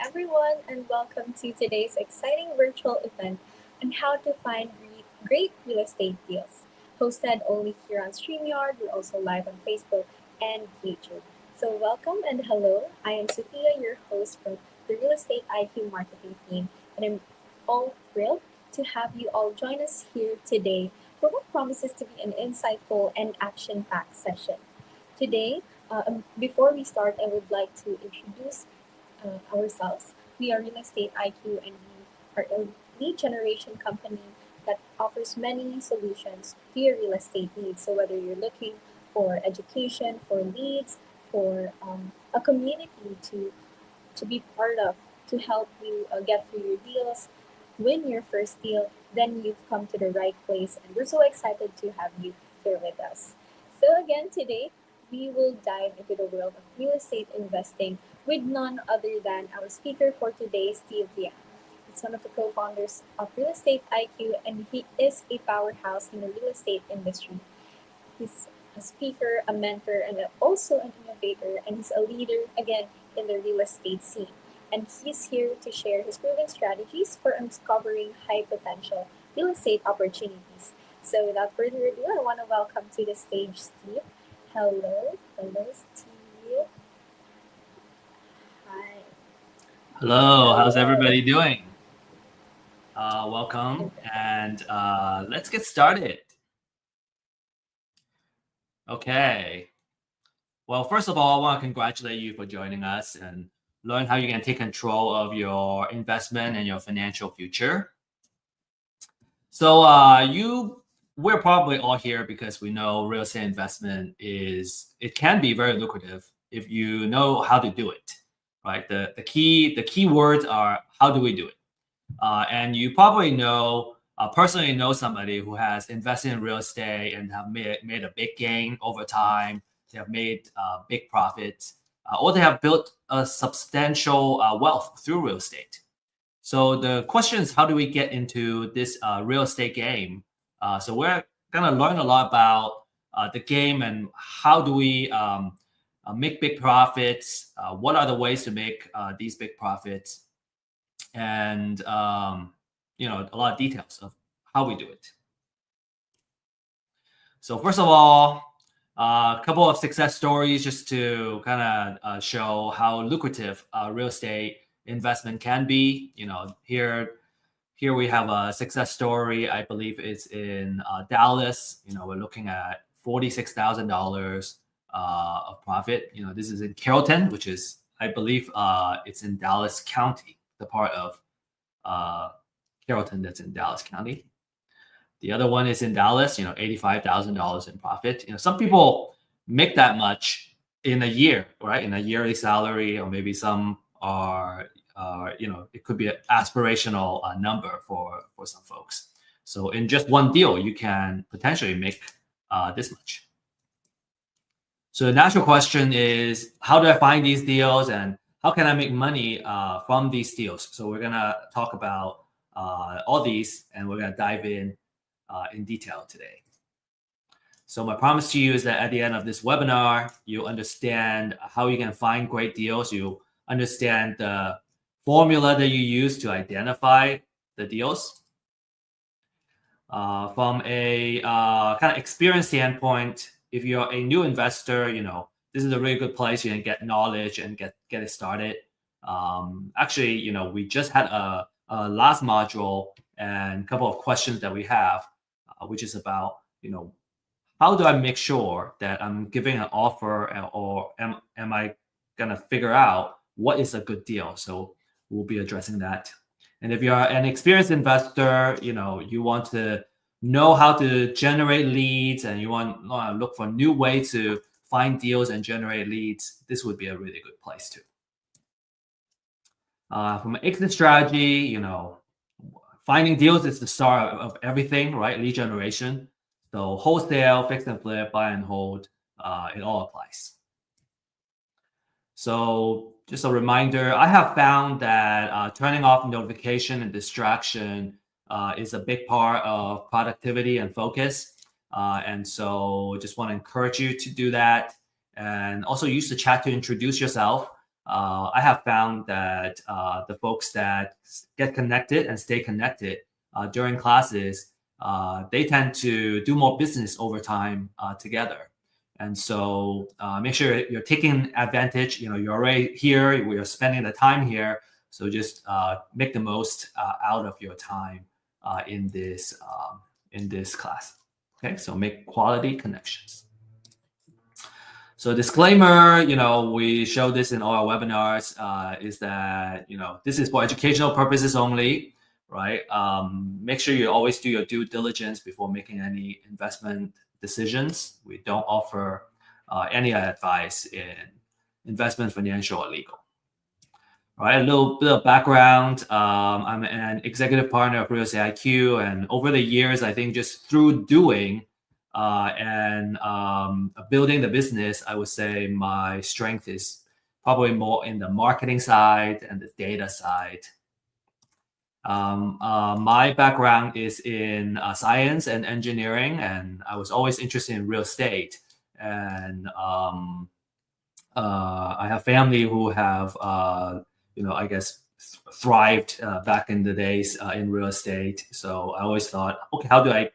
everyone, and welcome to today's exciting virtual event on how to find great real estate deals. Hosted only here on StreamYard, we're also live on Facebook and YouTube. So, welcome and hello. I am Sophia, your host from the Real Estate IQ marketing team, and I'm all thrilled to have you all join us here today for what promises to be an insightful and action packed session. Today, before we start, I would like to introduce ourselves. We are Real Estate IQ, and we are a lead generation company that offers many solutions to your real estate needs. So whether you're looking for education, for leads, for a community to be part of, to help you get through your deals, win your first deal, then you've come to the right place. And we're so excited to have you here with us. So, again, today we will dive into the world of real estate investing with none other than our speaker for today, Steve Liang. He's one of the co founders of Real Estate IQ, and he is a powerhouse in the real estate industry. He's a speaker, a mentor, and also an innovator, and he's a leader again in the real estate scene. And he's here to share his proven strategies for uncovering high potential real estate opportunities. So, without further ado, I want to welcome to the stage Steve. Hello, Steve. Hi. Hello, how's Hello. everybody doing? Welcome, and let's get started. Okay. Well, first of all, I want to congratulate you for joining us and learn how you can take control of your investment and your financial future. So, we're probably all here because we know real estate investment it can be very lucrative if you know how to do it, right? The key words are how do we do it? And you probably personally know somebody who has invested in real estate and have made a big gain over time. They have made big profits, or they have built a substantial wealth through real estate. So the question is, how do we get into this real estate game? So we're going to learn a lot about the game and how do we make big profits. What are the ways to make these big profits? And a lot of details of how we do it. So first of all, a couple of success stories just to kind of show how lucrative real estate investment can be. Here we have a success story. I believe it's in Dallas. We're looking at $46,000 of profit. This is in Carrollton, which is, I believe, it's in Dallas County, the part of Carrollton that's in Dallas County. The other one is in Dallas, $85,000 in profit. Some people make that much in a year, right? In a yearly salary, or maybe some are, it could be an aspirational number for some folks. So in just one deal, you can potentially make this much. So the natural question is, how do I find these deals and how can I make money from these deals? So we're going to talk about all these, and we're going to dive in detail today. So my promise to you is that at the end of this webinar, you'll understand how you can find great deals. You understand the formula that you use to identify the deals. From a kind of experience standpoint, if you're a new investor, this is a really good place. You can get knowledge and get it started. Actually, we just had a last module and a couple of questions that we have, which is about, how do I make sure that I'm giving an offer, or am I gonna figure out what is a good deal? So we'll be addressing that. And if you're an experienced investor, you want to know how to generate leads and you want to look for new ways to find deals and generate leads, this would be a really good place too. From an exit strategy, finding deals is the start of everything, right? Lead generation. So wholesale, fix and flip, buy and hold, it all applies. So just a reminder, I have found that turning off notification and distraction is a big part of productivity and focus. And so just want to encourage you to do that. And also use the chat to introduce yourself. I have found that the folks that get connected and stay connected during classes, they tend to do more business over time together. And so make sure you're taking advantage. You're already here. You're spending the time here. So just make the most out of your time in this class. Okay, so make quality connections. So disclaimer, we show this in all our webinars, is that, this is for educational purposes only, right? Make sure you always do your due diligence before making any investment decisions. We don't offer any advice in investment, financial, or legal. All right, a little bit of background. I'm an executive partner of Real Estate IQ, and over the years, I think just through doing and building the business, I would say my strength is probably more in the marketing side and the data side. My background is in science and engineering, and I was always interested in real estate. And I have family who have, I guess, thrived back in the days in real estate. So I always thought, okay, how do I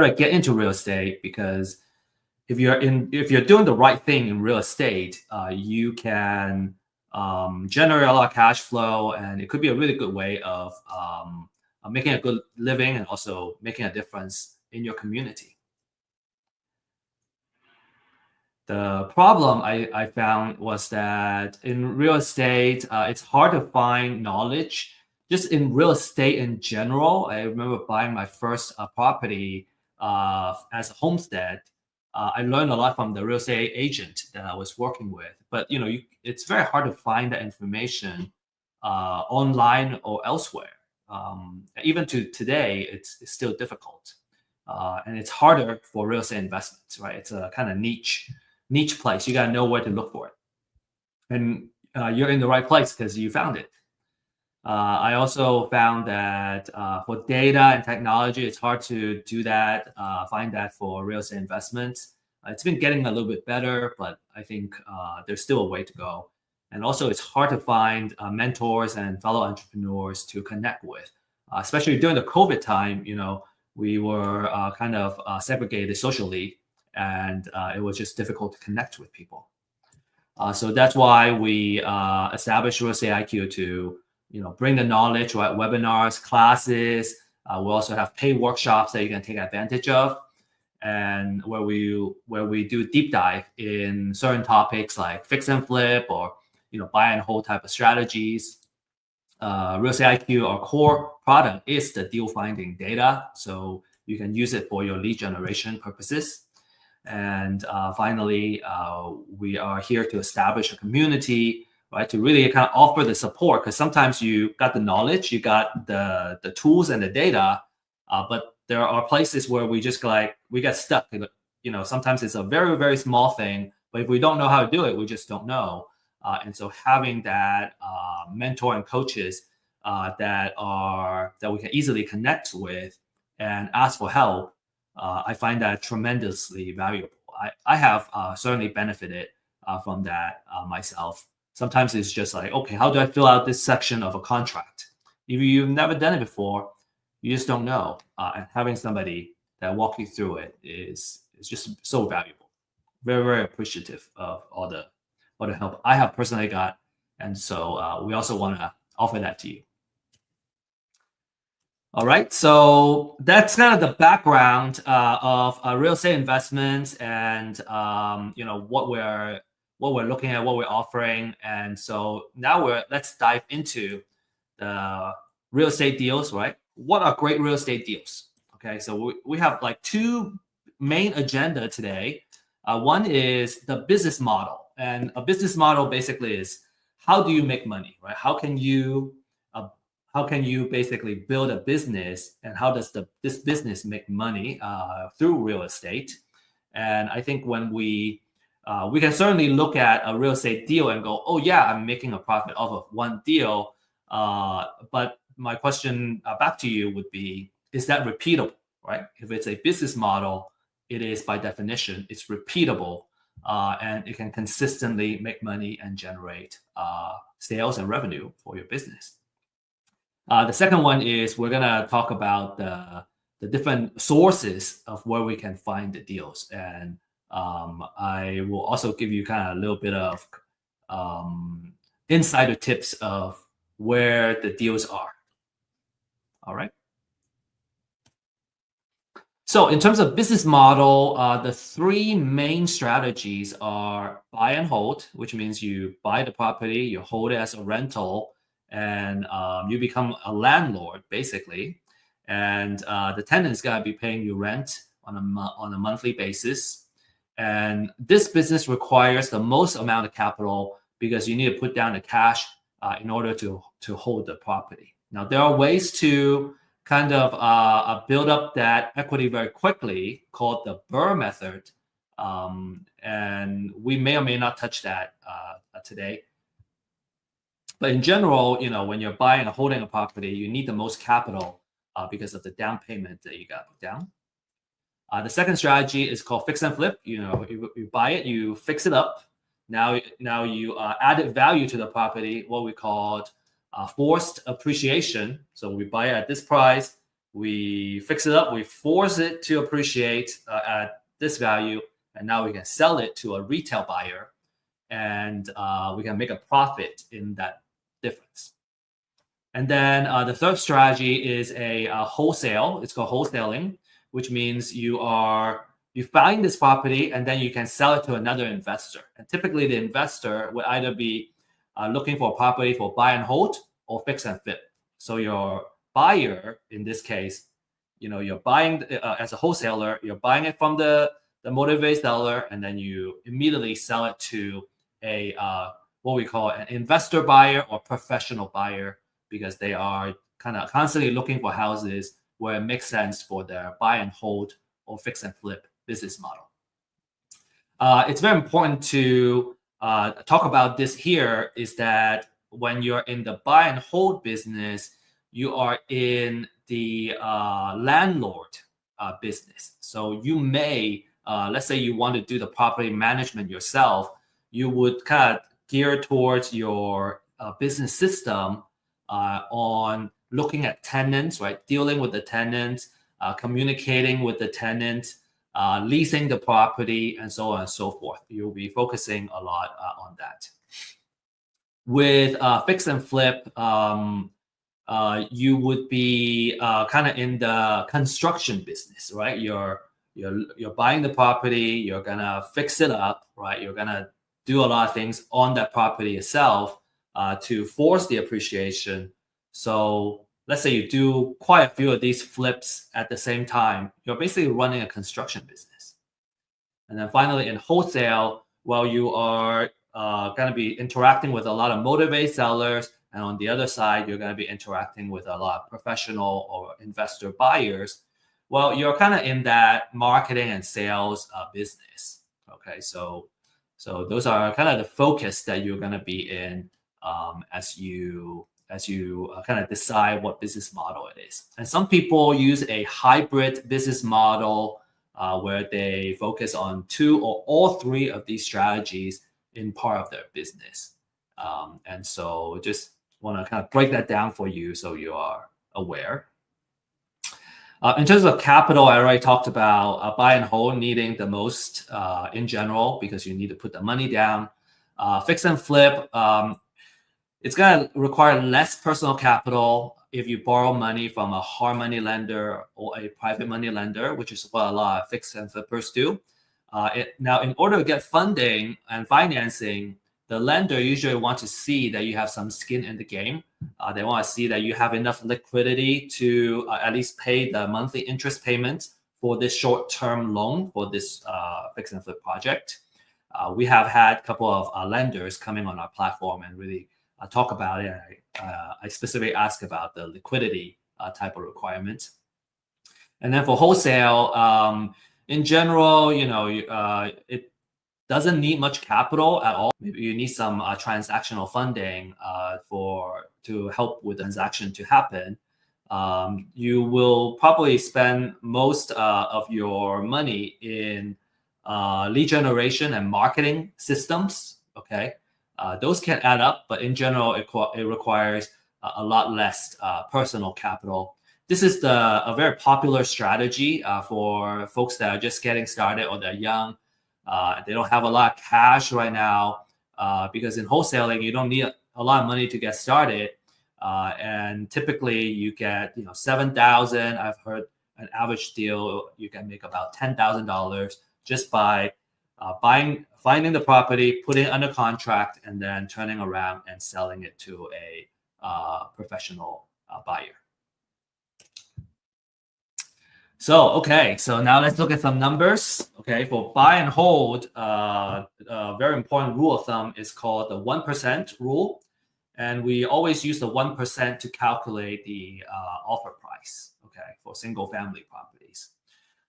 get into real estate? Because if you're doing the right thing in real estate, you can generate a lot of cash flow, and it could be a really good way of making a good living and also making a difference in your community. The problem I found was that in real estate, it's hard to find knowledge. Just in real estate in general, I remember buying my first property as a homestead. I learned a lot from the real estate agent that I was working with. But it's very hard to find that information online or elsewhere. Even to today, it's still difficult, and it's harder for real estate investments. Right? It's a kind of niche place. You got to know where to look for it. And you're in the right place because you found it. I also found that for data and technology, it's hard to do that, find that for real estate investments. It's been getting a little bit better, but I think there's still a way to go. And also, it's hard to find mentors and fellow entrepreneurs to connect with, especially during the COVID time. We were kind of segregated socially, and it was just difficult to connect with people. So that's why we established Real Estate IQ to bring the knowledge, right? Webinars, classes. We also have paid workshops that you can take advantage of, and where we do deep dive in certain topics like fix and flip or buy and hold type of strategies. Real Estate IQ, our core product, is the deal finding data, so you can use it for your lead generation purposes. And finally, we are here to establish a community, right, to really kind of offer the support, because sometimes you got the knowledge, you got the tools and the data, but there are places where we just we get stuck. Sometimes it's a very, very small thing, but if we don't know how to do it, we just don't know. And so having that mentor and coaches that we can easily connect with and ask for help, I find that tremendously valuable. I have certainly benefited from that myself. Sometimes it's just like, okay, how do I fill out this section of a contract? If you've never done it before, you just don't know. And having somebody that walk you through it is just so valuable. Very, very appreciative of all the help I have personally got. And so we also want to offer that to you. All right, so that's kind of the background of real estate investments, and what we're looking at, what we're offering. And so now let's dive into the real estate deals, right? What are great real estate deals? Okay, so we have like two main agenda today. One is the business model, and a business model basically is how do you make money, right? How can you basically build a business, and how does this business make money through real estate? And I think when we can certainly look at a real estate deal and go, oh yeah, I'm making a profit off of one deal. But my question back to you would be, is that repeatable, right? If it's a business model, it is by definition, it's repeatable. and it can consistently make money and generate sales and revenue for your business. The second one is we're gonna talk about the different sources of where we can find the deals, and I will also give you kind of a little bit of insider tips of where the deals are. All right. So in terms of business model, the three main strategies are buy and hold, which means you buy the property, you hold it as a rental, and you become a landlord basically. And the tenant is gonna be paying you rent on a monthly basis. And this business requires the most amount of capital because you need to put down the cash in order to hold the property. Now there are ways to kind of build up that equity very quickly, called the Burr method. And we may or may not touch that today. But in general, when you're buying or holding a property, you need the most capital because of the down payment that you got to put down. The second strategy is called fix and flip. You buy it, you fix it up. Now you added value to the property, what we called forced appreciation. So we buy it at this price, we fix it up, we force it to appreciate at this value, and now we can sell it to a retail buyer, and we can make a profit in that difference. And then the third strategy is a wholesale. It's called wholesaling, which means you find this property and then you can sell it to another investor. And typically the investor would either be looking for a property for buy and hold or fix and flip. So your buyer, in this case, you're buying as a wholesaler, you're buying it from the motivated seller, and then you immediately sell it to a what we call an investor buyer or professional buyer, because they are kind of constantly looking for houses where it makes sense for their buy and hold or fix and flip business model. It's very important to talk about this here, is that when you're in the buy and hold business, you are in the landlord business. So you may, let's say you want to do the property management yourself, you would kind of gear towards your business system on looking at tenants, right? Dealing with the tenants, communicating with the tenant, leasing the property, and so on and so forth. You'll be focusing a lot on that. With fix and flip, you would be kind of in the construction business, right? You're buying the property, you're gonna fix it up, right? You're gonna do a lot of things on that property itself to force the appreciation. So let's say you do quite a few of these flips at the same time, you're basically running a construction business. And then finally, in wholesale, well, you are going to be interacting with a lot of motivated sellers. And on the other side, you're going to be interacting with a lot of professional or investor buyers. Well, you're kind of in that marketing and sales business. Okay, so those are kind of the focus that you're going to be in as you kind of decide what business model it is. And some people use a hybrid business model where they focus on two or all three of these strategies in part of their business. And so just want to kind of break that down for you so you are aware. In terms of capital, I already talked about buy and hold needing the most in general, because you need to put the money down. Fix and flip, it's going to require less personal capital if you borrow money from a hard money lender or a private money lender, which is what a lot of fix and flippers do. Now, in order to get funding and financing, the lender usually wants to see that you have some skin in the game. They want to see that you have enough liquidity to at least pay the monthly interest payments for this short-term loan for this fix and flip project. We have had a couple of lenders coming on our platform and really talk about it. I specifically ask about the liquidity type of requirements. And then for wholesale, in general, it doesn't need much capital at all. Maybe you need some transactional funding to help with the transaction to happen. You will probably spend most of your money in lead generation and marketing systems. Okay, those can add up, but in general, it requires a lot less personal capital. This is a very popular strategy for folks that are just getting started or they're young. They don't have a lot of cash right now because in wholesaling, you don't need a lot of money to get started. And typically you get 7,000. I've heard an average deal you can make about $10,000 just by finding the property, putting it under contract, and then turning around and selling it to a professional buyer. So now let's look at some numbers. Okay, for buy and hold, a very important rule of thumb is called the 1% rule. And we always use the 1% to calculate the offer price, okay, for single family properties.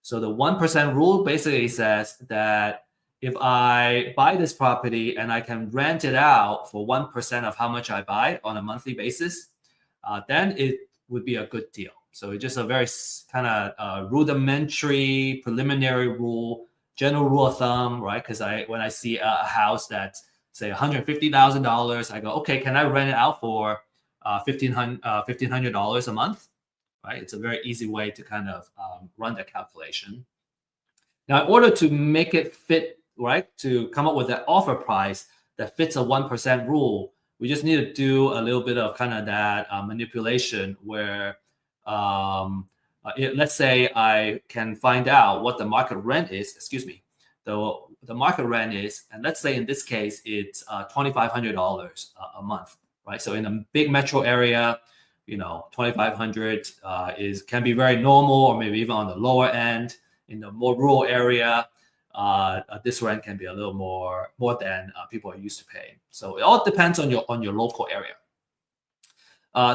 So the 1% rule basically says that if I buy this property and I can rent it out for 1% of how much I buy on a monthly basis, then it would be a good deal. So it's just a very kind of rudimentary, preliminary rule, general rule of thumb, right? Because when I see a house that's say $150,000, I go, okay, can I rent it out for $1,500 a month? Right? It's a very easy way to kind of run the calculation. Now, in order to make it fit, right, to come up with that offer price that fits a 1% rule, we just need to do a little bit of kind of that manipulation where let's say I can find out what the market rent is, the market rent is, and let's say in this case, it's $2,500 a month, right? So in a big metro area, $2,500 can be very normal, or maybe even on the lower end. In the more rural area, this rent can be a little more than people are used to paying. So it all depends on your local area.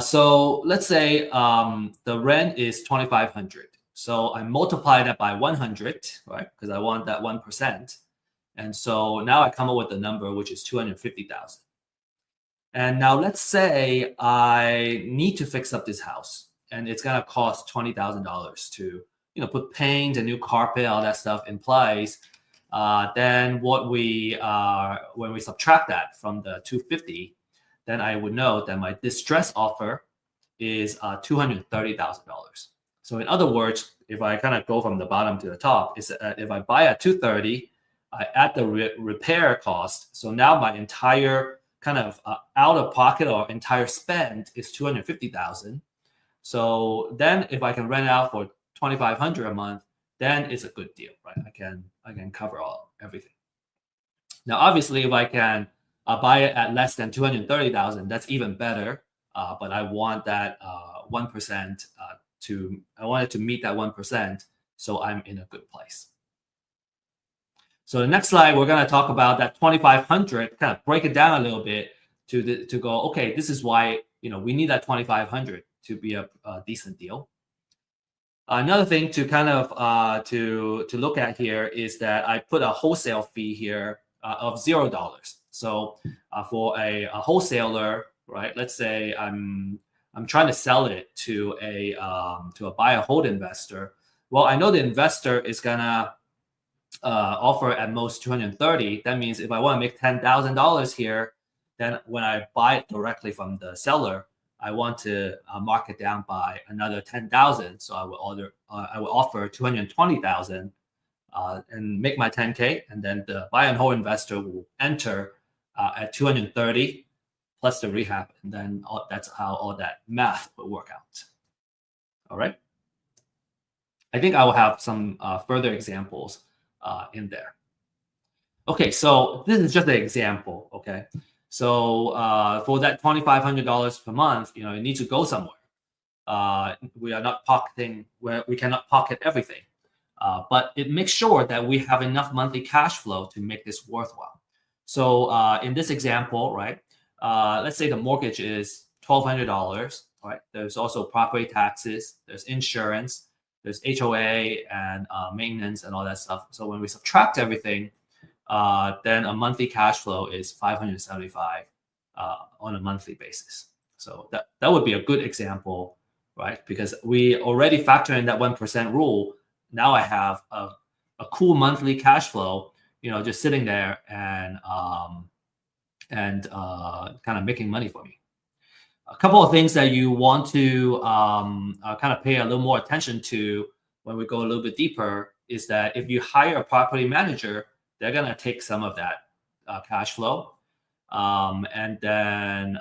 So let's say the rent is $2,500. So I multiply that by 100, right? Because I want that 1%. And so now I come up with the number, which is 250,000. And now let's say I need to fix up this house, and it's gonna cost $20,000 to, put paint, a new carpet, all that stuff in place. Then when we subtract that from the 250, then I would know that my distress offer is $230,000. So in other words, if I kind of go from the bottom to the top, is if I buy at 230, I add the repair cost. So now my entire kind of out of pocket or entire spend is 250,000. So then if I can rent out for 2,500 a month, then it's a good deal, right? I can cover everything. Now, obviously, if I can buy it at less than 230,000, that's even better. But I want that 1% I wanted to meet that 1%, so I'm in a good place. So the next slide, we're going to talk about that 2,500, kind of break it down a little bit to go, okay, this is why we need that 2,500 to be a decent deal. Another thing to kind of to look at here is that I put a wholesale fee here of $0. So for a wholesaler, right? Let's say I'm trying to sell it to a buy and hold investor. Well, I know the investor is gonna offer at most 230. That means if I want to make $10,000 here, then when I buy it directly from the seller, I want to mark it down by another 10,000. So I will offer 220,000 and make my 10K, and then the buy and hold investor will enter at 230 plus the rehab, and then that's how all that math will work out. All right. I think I will have some further examples in there. Okay, so this is just an example. Okay, so for that $2,500 per month, it needs to go somewhere. We are not pocketing where we cannot pocket everything, but it makes sure that we have enough monthly cash flow to make this worthwhile. So in this example, right, let's say the mortgage is $1,200. Right, there's also property taxes, there's insurance, there's HOA and maintenance and all that stuff. So when we subtract everything, then a monthly cash flow is $575 on a monthly basis. So that would be a good example, right? Because we already factor in that 1% rule. Now I have a cool monthly cash flow, just sitting there and kind of making money for me. A couple of things that you want to kind of pay a little more attention to when we go a little bit deeper is that if you hire a property manager, they're going to take some of that cash flow. And then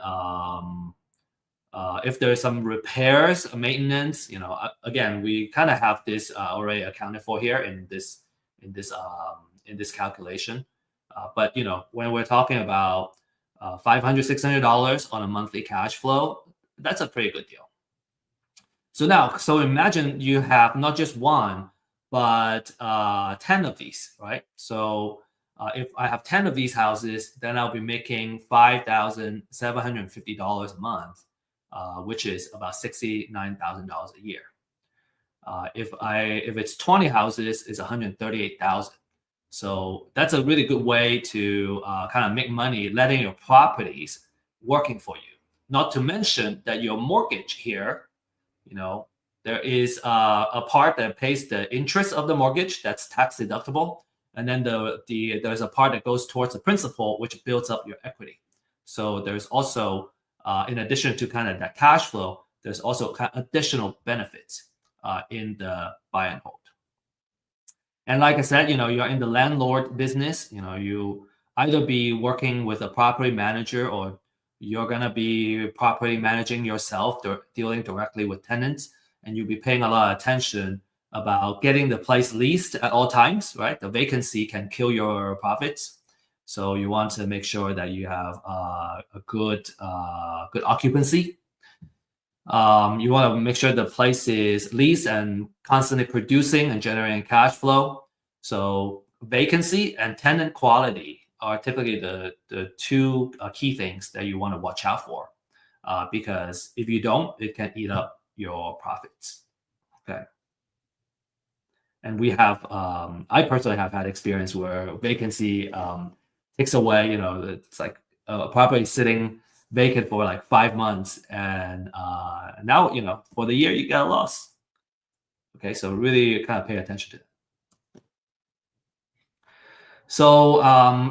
if there's some repairs, maintenance, again, we kind of have this already accounted for here in this calculation. But when we're talking about $500, $600 on a monthly cash flow, that's a pretty good deal. So imagine you have not just one, but 10 of these, right? So if I have 10 of these houses, then I'll be making $5,750 a month, which is about $69,000 a year. If it's 20 houses, it's 138,000. So that's a really good way to kind of make money, letting your properties working for you. Not to mention that your mortgage here, there is a part that pays the interest of the mortgage that's tax deductible, and then there's a part that goes towards the principal, which builds up your equity. So there's also, in addition to kind of that cash flow, there's also kind of additional benefits in the buy and hold. And like I said, you're in the landlord business. You either be working with a property manager or you're going to be property managing yourself, dealing directly with tenants, and you'll be paying a lot of attention about getting the place leased at all times, right? The vacancy can kill your profits. So you want to make sure that you have a good occupancy. You want to make sure the place is leased and constantly producing and generating cash flow. So vacancy and tenant quality are typically the two key things that you want to watch out for, because if you don't, it can eat up your profits. Okay. And we have, I personally have had experience where vacancy takes away, it's like a property sitting vacant for like 5 months, and now for the year you get a loss. Okay, so really kind of pay attention to that. So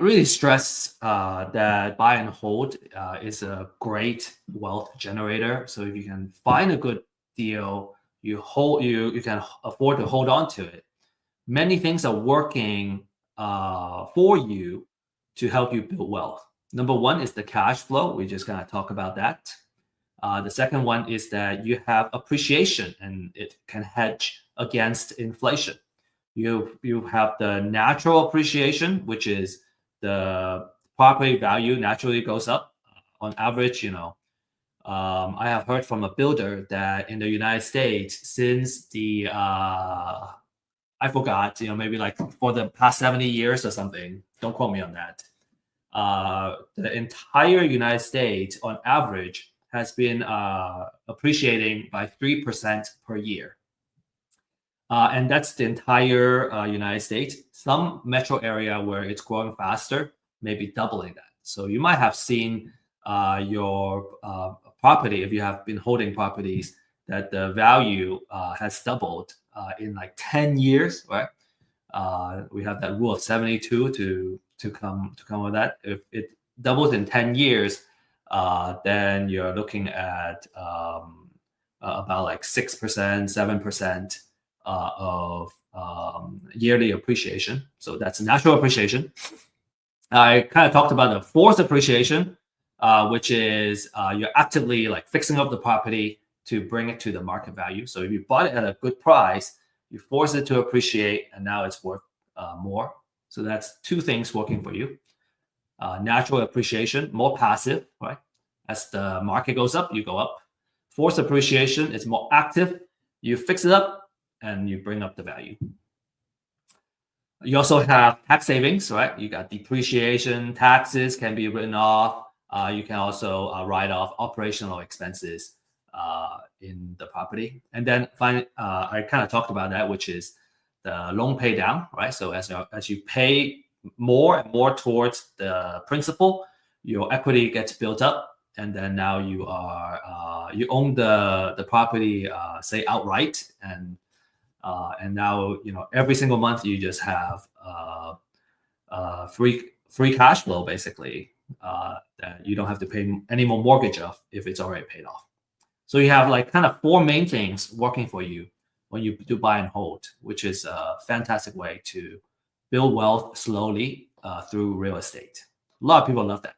really stress that buy and hold is a great wealth generator. So if you can find a good deal, you can afford to hold on to it. Many things are working for you to help you build wealth. Number one is the cash flow. We just kind of talk about that. The second one is that you have appreciation, and it can hedge against inflation. You have the natural appreciation, which is the property value naturally goes up. On average, I have heard from a builder that in the United States, since the I forgot, maybe like for the past 70 years or something, don't quote me on that. The entire United States, on average, has been appreciating by 3% per year. And that's the entire United States. Some metro area where it's growing faster, maybe doubling that. So you might have seen your property, if you have been holding properties, that the value has doubled in like 10 years, right? We have that rule of 72 to come with that. If it doubles in 10 years, then you're looking at about like 6%, 7% of yearly appreciation. So that's natural appreciation. I kind of talked about the forced appreciation, which is you're actively like fixing up the property to bring it to the market value. So if you bought it at a good price, you force it to appreciate, and now it's worth more. So that's two things working for you. Natural appreciation, more passive, right? As the market goes up, you go up. Forced appreciation is more active. You fix it up and you bring up the value. You also have tax savings, right? You got depreciation, taxes can be written off. You can also write off operational expenses in the property. And then finally, I kind of talked about that, which is the loan pay down, right? So as you pay more and more towards the principal, your equity gets built up, and then now you own the property, say outright, and And now, every single month you just have free cash flow, basically, that you don't have to pay any more mortgage of if it's already paid off. So you have like kind of four main things working for you when you do buy and hold, which is a fantastic way to build wealth slowly through real estate. A lot of people love that.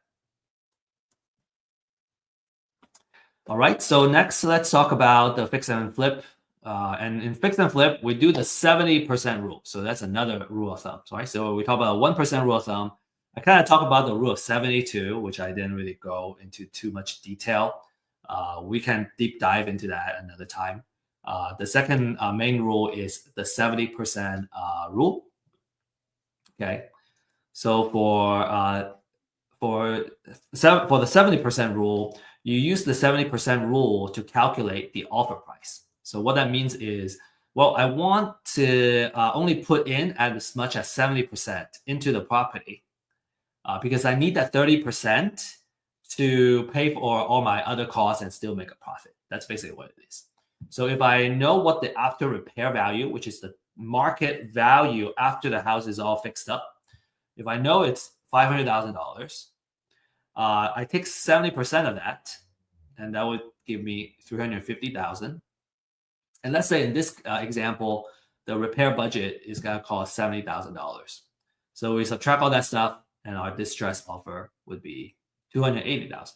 All right, so next let's talk about the fix and flip. And in fix and flip, we do the 70% rule. So that's another rule of thumb, right? So we talk about 1% rule of thumb. I kind of talk about the rule of 72, which I didn't really go into too much detail. We can deep dive into that another time. The second main rule is the 70% rule. Okay, so for the 70% rule, you use the 70% rule to calculate the offer price. So what that means is, well, I want to only put in as much as 70% into the property because I need that 30% to pay for all my other costs and still make a profit. That's basically what it is. So if I know what the after repair value, which is the market value after the house is all fixed up, if I know it's $500,000, I take 70% of that, and that would give me $350,000. And let's say in this example, the repair budget is going to cost $70,000. So we subtract all that stuff, and our distress offer would be $280,000.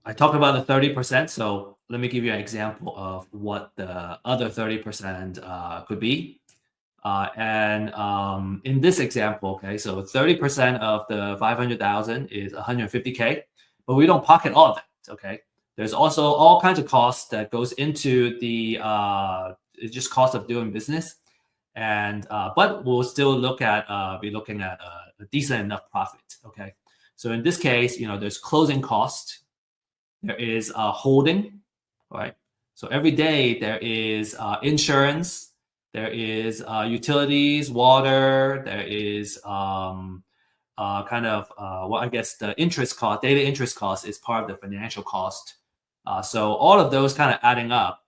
I talked about the 30%, so let me give you an example of what the other 30% could be. In this example, okay, so 30% of the 500,000 is 150K, but we don't pocket all of that, okay? There's also all kinds of costs that goes into the just cost of doing business, and but we'll still be looking at a decent enough profit, okay? So in this case, there's closing cost, there is holding, right? So every day there is insurance. There is utilities, water. There is I guess the interest cost, daily interest cost is part of the financial cost. So all of those kind of adding up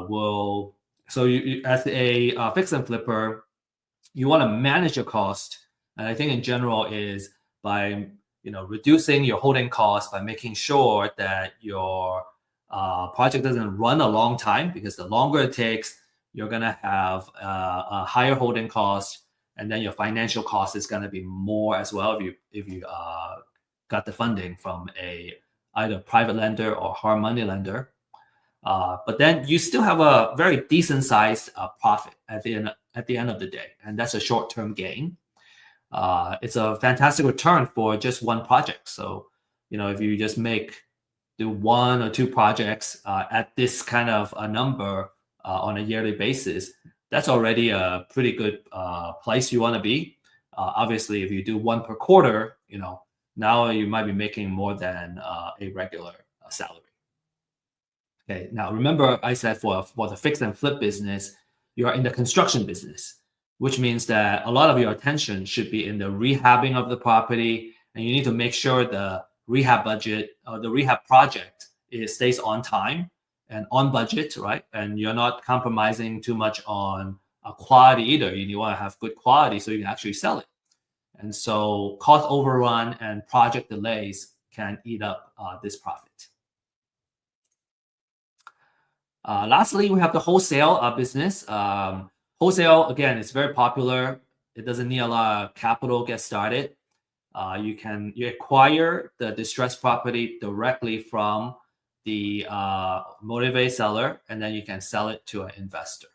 will. So you as a fix and flipper, you want to manage your cost, and I think in general is by reducing your holding costs by making sure that your project doesn't run a long time, because the longer it takes, you're going to have a higher holding cost, and then your financial cost is going to be more as well if you got the funding from either private lender or hard money lender. But then you still have a very decent sized profit at the end of the day, and that's a short-term gain. It's a fantastic return for just one project. So if you just do one or two projects at this kind of a number on a yearly basis, that's already a pretty good place you want to be. Obviously, if you do one per quarter, now you might be making more than a regular salary. Okay, now remember I said for the fix and flip business, you are in the construction business, which means that a lot of your attention should be in the rehabbing of the property, and you need to make sure the rehab budget or the rehab project stays on time and on budget, right? And you're not compromising too much on quality either. You want to have good quality so you can actually sell it. And so cost overrun and project delays can eat up this profit. Lastly, we have the wholesale business. Wholesale, again, is very popular. It doesn't need a lot of capital to get started. You acquire the distressed property directly from the motivated seller, and then you can sell it to an investor.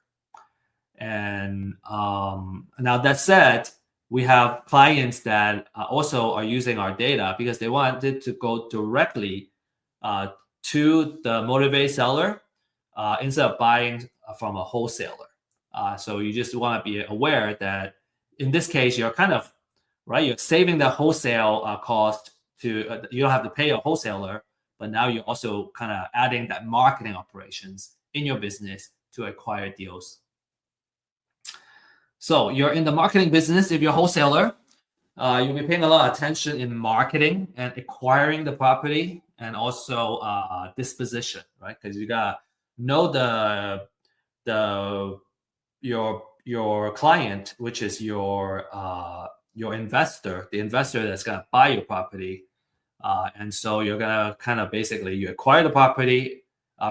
And now that said, we have clients that also are using our data because they wanted to go directly to the motivated seller instead of buying from a wholesaler. So you just want to be aware that in this case, you're kind of right. You're saving the wholesale cost to you don't have to pay a wholesaler, but now you're also kind of adding that marketing operations in your business to acquire deals. So you're in the marketing business. If you're a wholesaler, you'll be paying a lot of attention in marketing and acquiring the property. and also disposition, right? Because you gotta know the your client, which is your investor, the investor that's gonna buy your property, and so you're gonna kind of basically you acquire the property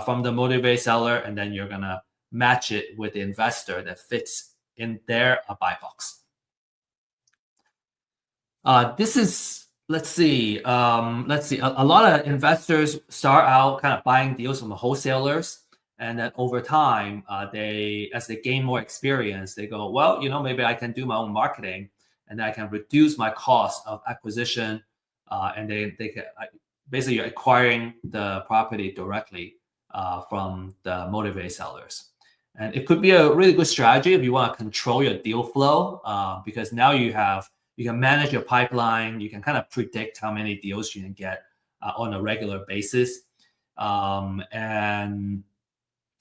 from the motivated seller, and then you're gonna match it with the investor that fits in their buy box. This is let's see. A lot of investors start out kind of buying deals from the wholesalers, and then over time, as they gain more experience, they go, well, maybe I can do my own marketing, and I can reduce my cost of acquisition, and they can basically you're acquiring the property directly from the motivated sellers. And it could be a really good strategy if you want to control your deal flow, because now you can manage your pipeline. You can kind of predict how many deals you can get on a regular basis. And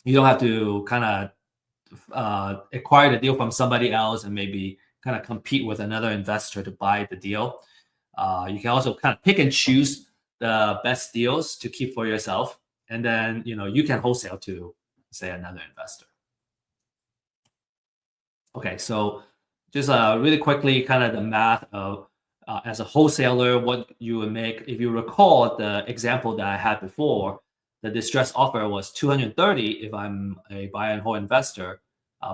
you don't have to kind of acquire the deal from somebody else and maybe kind of compete with another investor to buy the deal. You can also kind of pick and choose the best deals to keep for yourself. And then, you can wholesale to, say, another investor. Okay, so just really quickly, kind of the math of as a wholesaler, what you would make. If you recall the example that I had before, the distress offer was 230 if I'm a buy and hold investor.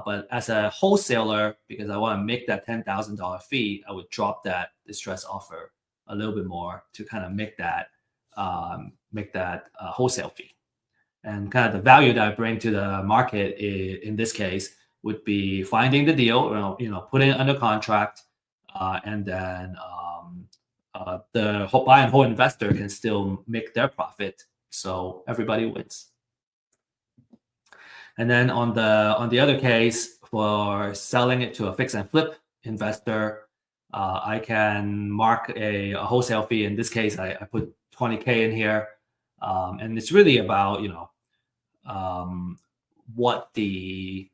But as a wholesaler, because I want to make that $10,000 fee, I would drop that distress offer a little bit more to kind of make that wholesale fee. And kind of the value that I bring to the market in this case would be finding the deal, putting it under contract, and then the buy and hold investor can still make their profit, so everybody wins. And then on the other case, for selling it to a fix and flip investor, I can mark a wholesale fee. In this case, I put $20K in here, and it's really about what the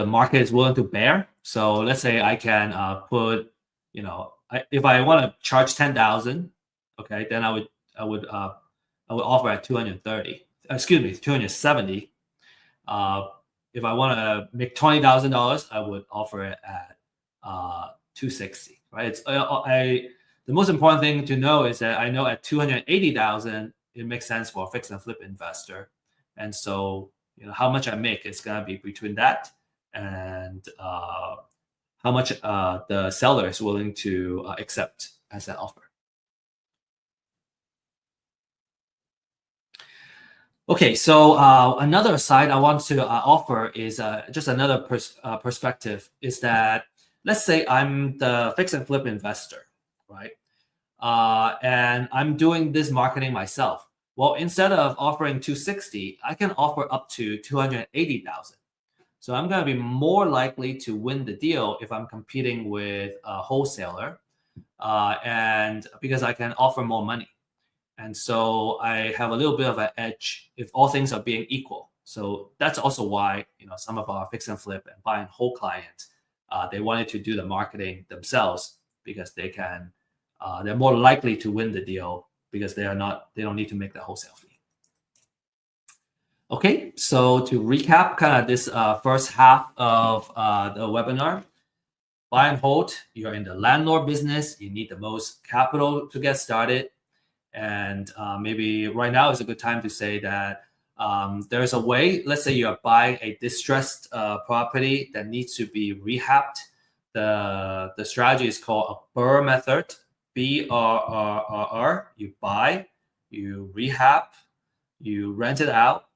market is willing to bear. So let's say I can put, if I want to charge 10,000, okay, then I would offer at 230. Excuse me, 270. If I want to make $20,000, I would offer it at 260. Right? It's the most important thing to know is that I know at 280,000 it makes sense for a fix and flip investor, and so how much I make is gonna be between that and how much the seller is willing to accept as an offer. Okay, so another side I want to offer is just another perspective is that let's say I'm the fix and flip investor, right? And I'm doing this marketing myself. Well, instead of offering 260, I can offer up to 280,000. So I'm going to be more likely to win the deal if I'm competing with a wholesaler, and because I can offer more money. And so I have a little bit of an edge if all things are being equal. So that's also why some of our fix and flip and buy and hold clients, they wanted to do the marketing themselves because they're more likely to win the deal because they don't need to make the wholesale fee. Okay, so to recap kind of this first half of the webinar, buy and hold, you're in the landlord business, you need the most capital to get started. And maybe right now is a good time to say that there's a way, let's say you're buying a distressed property that needs to be rehabbed. The strategy is called a BRRRR method, BRRRR. You buy, you rehab, you rent it out,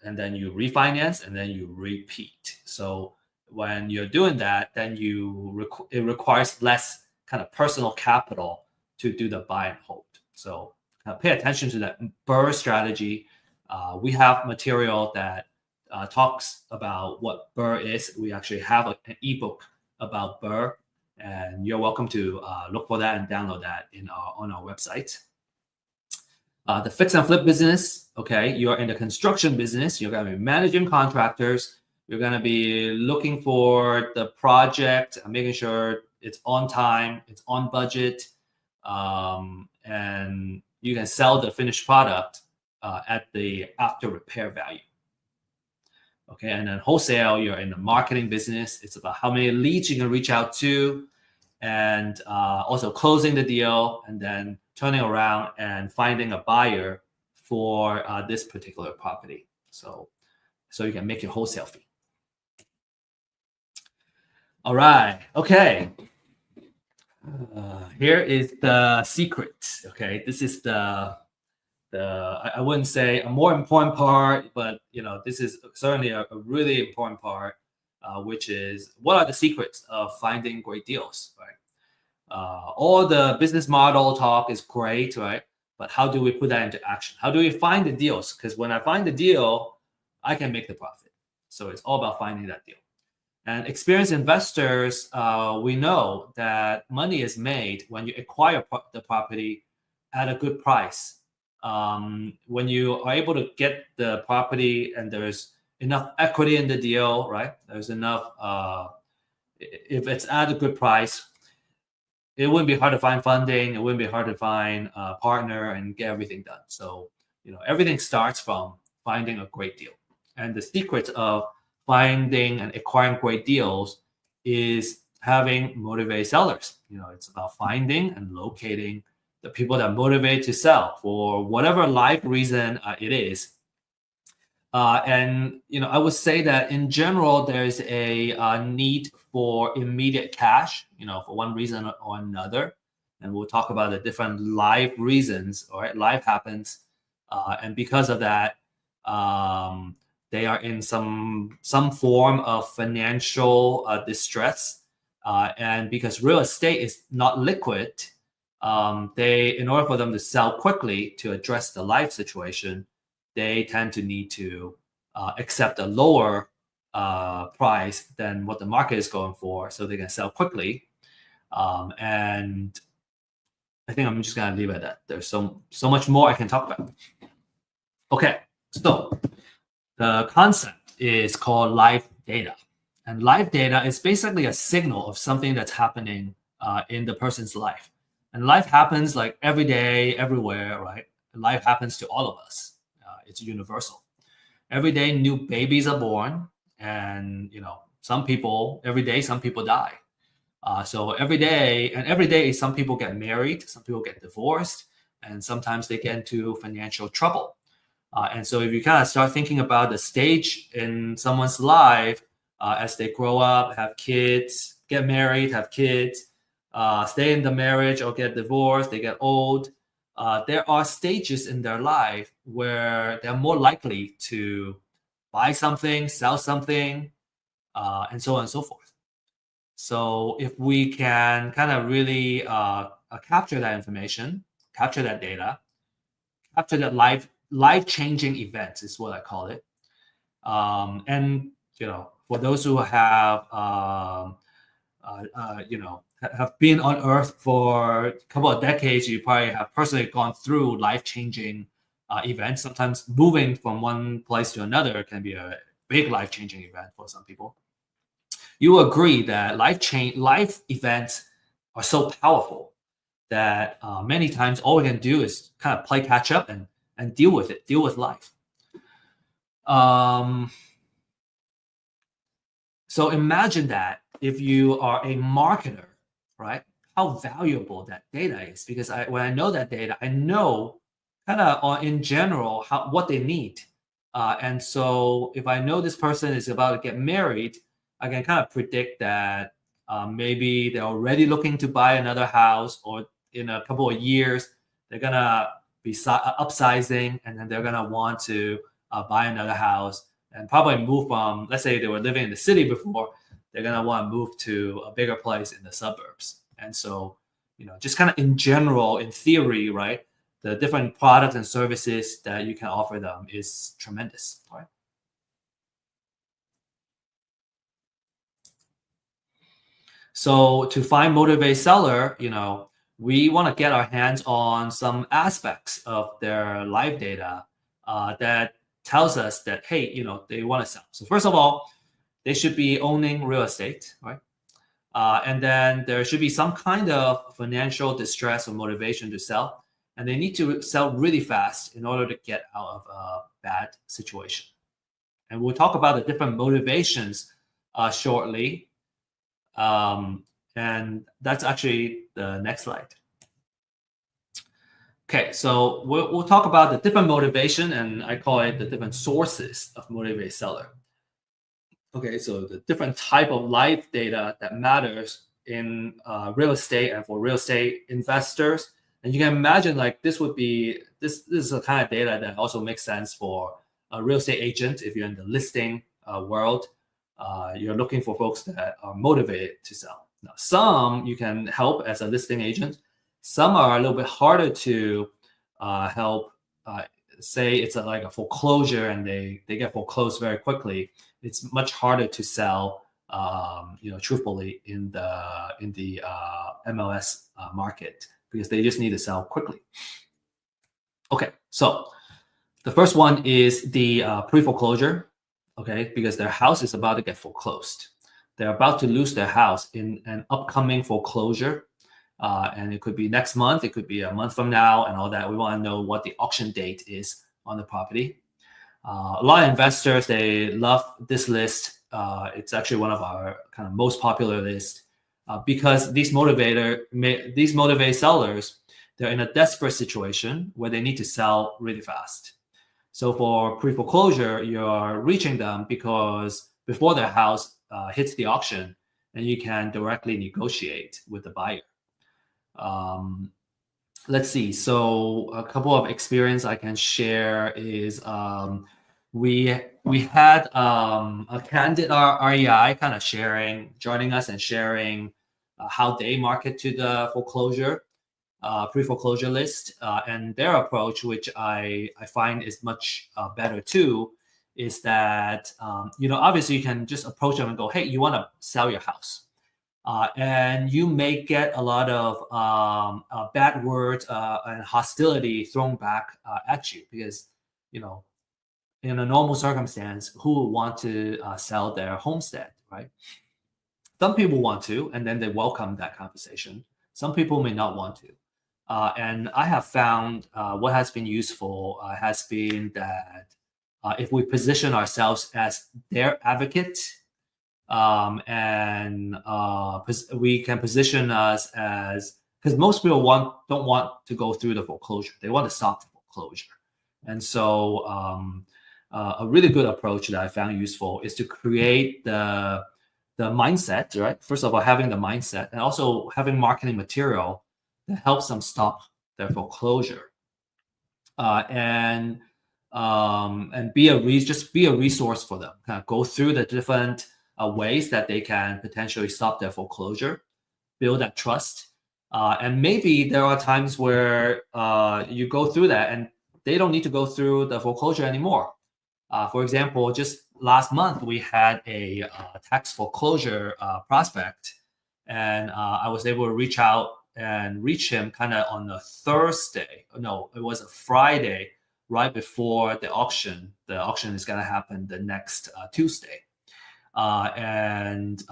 and then you refinance, and then you repeat. So when you're doing that, then it requires less kind of personal capital to do the buy and hold. So pay attention to that BRRRR strategy. We have material that talks about what BRRRR is. We actually have an ebook about BRRRR, and you're welcome to look for that and download that on our website. The fix and flip business, okay, you're in the construction business. You're going to be managing contractors. You're going to be looking for the project, making sure it's on time, it's on budget, and you can sell the finished product at the after repair value. Okay, and then wholesale, you're in the marketing business. It's about how many leads you can reach out to, and also closing the deal, and then turning around and finding a buyer for this particular property. So you can make your wholesale fee. All right. Okay. Here is the secret. Okay, this is the I wouldn't say a more important part, but this is certainly a really important part, which is what are the secrets of finding great deals, right? All the business model talk is great, right? But how do we put that into action? How do we find the deals? Because when I find the deal, I can make the profit. So it's all about finding that deal. And experienced investors, we know that money is made when you acquire the property at a good price. When you are able to get the property and there's enough equity in the deal, right? There's enough, if it's at a good price, it wouldn't be hard to find funding. It wouldn't be hard to find a partner and get everything done. So, everything starts from finding a great deal. And the secret of finding and acquiring great deals is having motivated sellers. It's about finding and locating the people that motivate to sell for whatever life reason it is. And I would say that in general, there's a need for immediate cash, for one reason or another. And we'll talk about the different life reasons. All right, life happens, and because of that, they are in some form of financial distress. And because real estate is not liquid, in order for them to sell quickly to address the life situation, they tend to need to accept a lower price than what the market is going for, so they can sell quickly. And I think I'm just gonna leave it at that. There's so much more I can talk about. Okay, so the concept is called live data, and live data is basically a signal of something that's happening in the person's life. And life happens like every day, everywhere, right? Life happens to all of us. It's universal. Every day, new babies are born, and every day, some people die. So every day, some people get married, some people get divorced, and sometimes they get into financial trouble. And so if you kind of start thinking about the stage in someone's life as they grow up, have kids, get married, have kids, stay in the marriage or get divorced, they get old. There are stages in their life where they're more likely to buy something, sell something, and so on and so forth. So if we can kind of really capture that information, capture that data, capture that life-changing events is what I call it. And for those who have have been on Earth for a couple of decades, you probably have personally gone through life-changing events. Sometimes moving from one place to another can be a big life-changing event for some people. You agree that life events are so powerful that many times all we can do is kind of play catch up and deal with it, deal with life. So imagine that if you are a marketer, right? How valuable that data is, because when I know that data, I know kind of in general what they need. And so if I know this person is about to get married, I can kind of predict that maybe they're already looking to buy another house, or in a couple of years, they're going to be upsizing, and then they're going to want to buy another house and probably move from, let's say they were living in the city before, they're going to want to move to a bigger place in the suburbs. And so, just kind of in general, in theory, right, the different products and services that you can offer them is tremendous, right? So to find motivated seller, we want to get our hands on some aspects of their live data that tells us that, hey, they want to sell. So first of all, they should be owning real estate, right? And then there should be some kind of financial distress or motivation to sell. and they need to sell really fast in order to get out of a bad situation. And we'll talk about the different motivations shortly. And that's actually the next slide. Okay, so we'll talk about the different motivation, and I call it the different sources of motivated seller. Okay, so the different type of live data that matters in real estate and for real estate investors. And you can imagine like this is the kind of data that also makes sense for a real estate agent. If you're in the listing world, you're looking for folks that are motivated to sell. Now, some you can help as a listing agent. Some are a little bit harder to help. Say it's like a foreclosure and they get foreclosed very quickly. It's much harder to sell, truthfully in the MLS market because they just need to sell quickly. Okay, so the first one is the pre-foreclosure. Okay, because their house is about to get foreclosed. They're about to lose their house in an upcoming foreclosure. And it could be next month, it could be a month from now, and all that. We want to know what the auction date is on the property. A lot of investors, they love this list. It's actually one of our kind of most popular lists because these motivated sellers, they're in a desperate situation where they need to sell really fast. So for pre-foreclosure, you're reaching them because before their house hits the auction, and you can directly negotiate with the buyer. Let's see. So a couple of experience I can share is we had a candid REI kind of joining us and sharing how they market to the foreclosure pre-foreclosure list, and their approach, which I find is much better too, is that obviously you can just approach them and go, hey, you want to sell your house. And you may get a lot of bad words and hostility thrown back at you because, in a normal circumstance, who would want to sell their homestead, right? Some people want to, and then they welcome that conversation. Some people may not want to. And I have found what has been useful has been that if we position ourselves as their advocate, we can position us as, because most people don't want to go through the foreclosure. They want to stop the foreclosure. And so a really good approach that I found useful is to create the mindset, right? First of all, having the mindset and also having marketing material that helps them stop their foreclosure. And be a resource for them. Kind of go through the different ways that they can potentially stop their foreclosure, build that trust. And maybe there are times where you go through that and they don't need to go through the foreclosure anymore. For example, just last month, we had a tax foreclosure prospect, and I was able to reach out and reach him kind of on a Thursday. No, it was a Friday right before the auction. The auction is going to happen the next Tuesday. And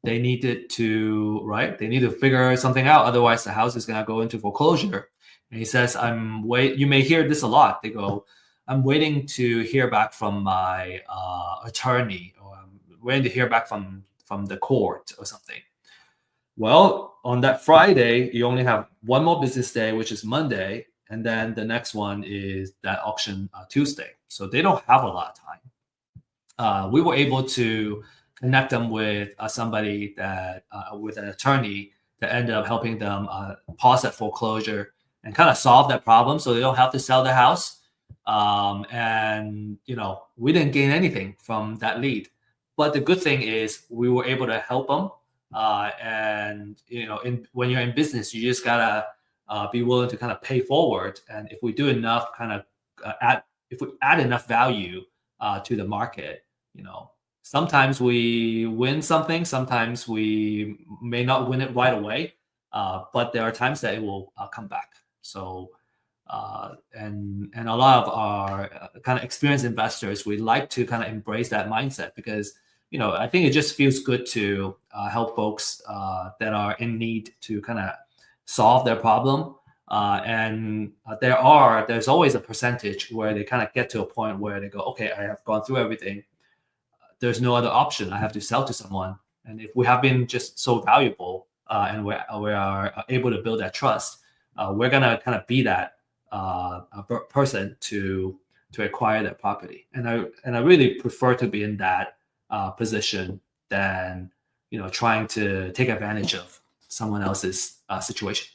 they needed to figure something out. Otherwise, the house is going to go into foreclosure. And he says, you may hear this a lot. They go, I'm waiting to hear back from my attorney, or I'm waiting to hear back from the court or something. Well, on that Friday, you only have one more business day, which is Monday. And then the next one is that auction Tuesday. So they don't have a lot of time. We were able to connect them with somebody that, with an attorney that ended up helping them pause that foreclosure and kind of solve that problem so they don't have to sell the house. And, we didn't gain anything from that lead. But the good thing is we were able to help them. When you're in business, you just gotta be willing to kind of pay forward. And if we do enough, if we add enough value to the market, sometimes we win something, sometimes we may not win it right away, but there are times that it will come back. So, and a lot of our kind of experienced investors, we like to kind of embrace that mindset because I think it just feels good to help folks that are in need to kind of solve their problem. And there's always a percentage where they kind of get to a point where they go, okay, I have gone through everything. There's no other option. I have to sell to someone. And if we have been just so valuable and we are able to build that trust, we're gonna kind of be that person to acquire that property. And I really prefer to be in that position than trying to take advantage of someone else's situation.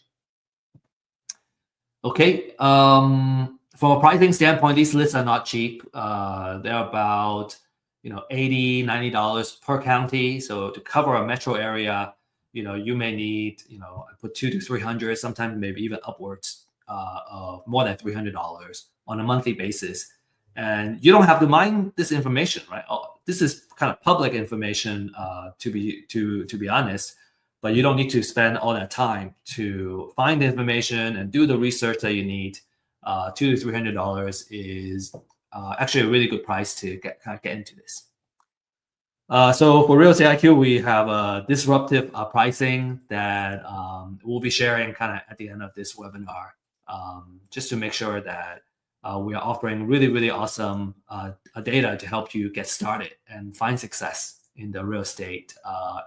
Okay. From a pricing standpoint, these lists are not cheap. They're about $80, $90 per county. So to cover a metro area, you may need I put $200 to $300, sometimes maybe even upwards of more than $300 on a monthly basis. And you don't have to mine this information, right? This is kind of public information, to be honest. But you don't need to spend all that time to find the information and do the research that you need. $200 to $300 is actually a really good price to get into this. So for Real Estate IQ, we have a disruptive pricing that we'll be sharing kind of at the end of this webinar, just to make sure that we are offering really, really awesome data to help you get started and find success in the real estate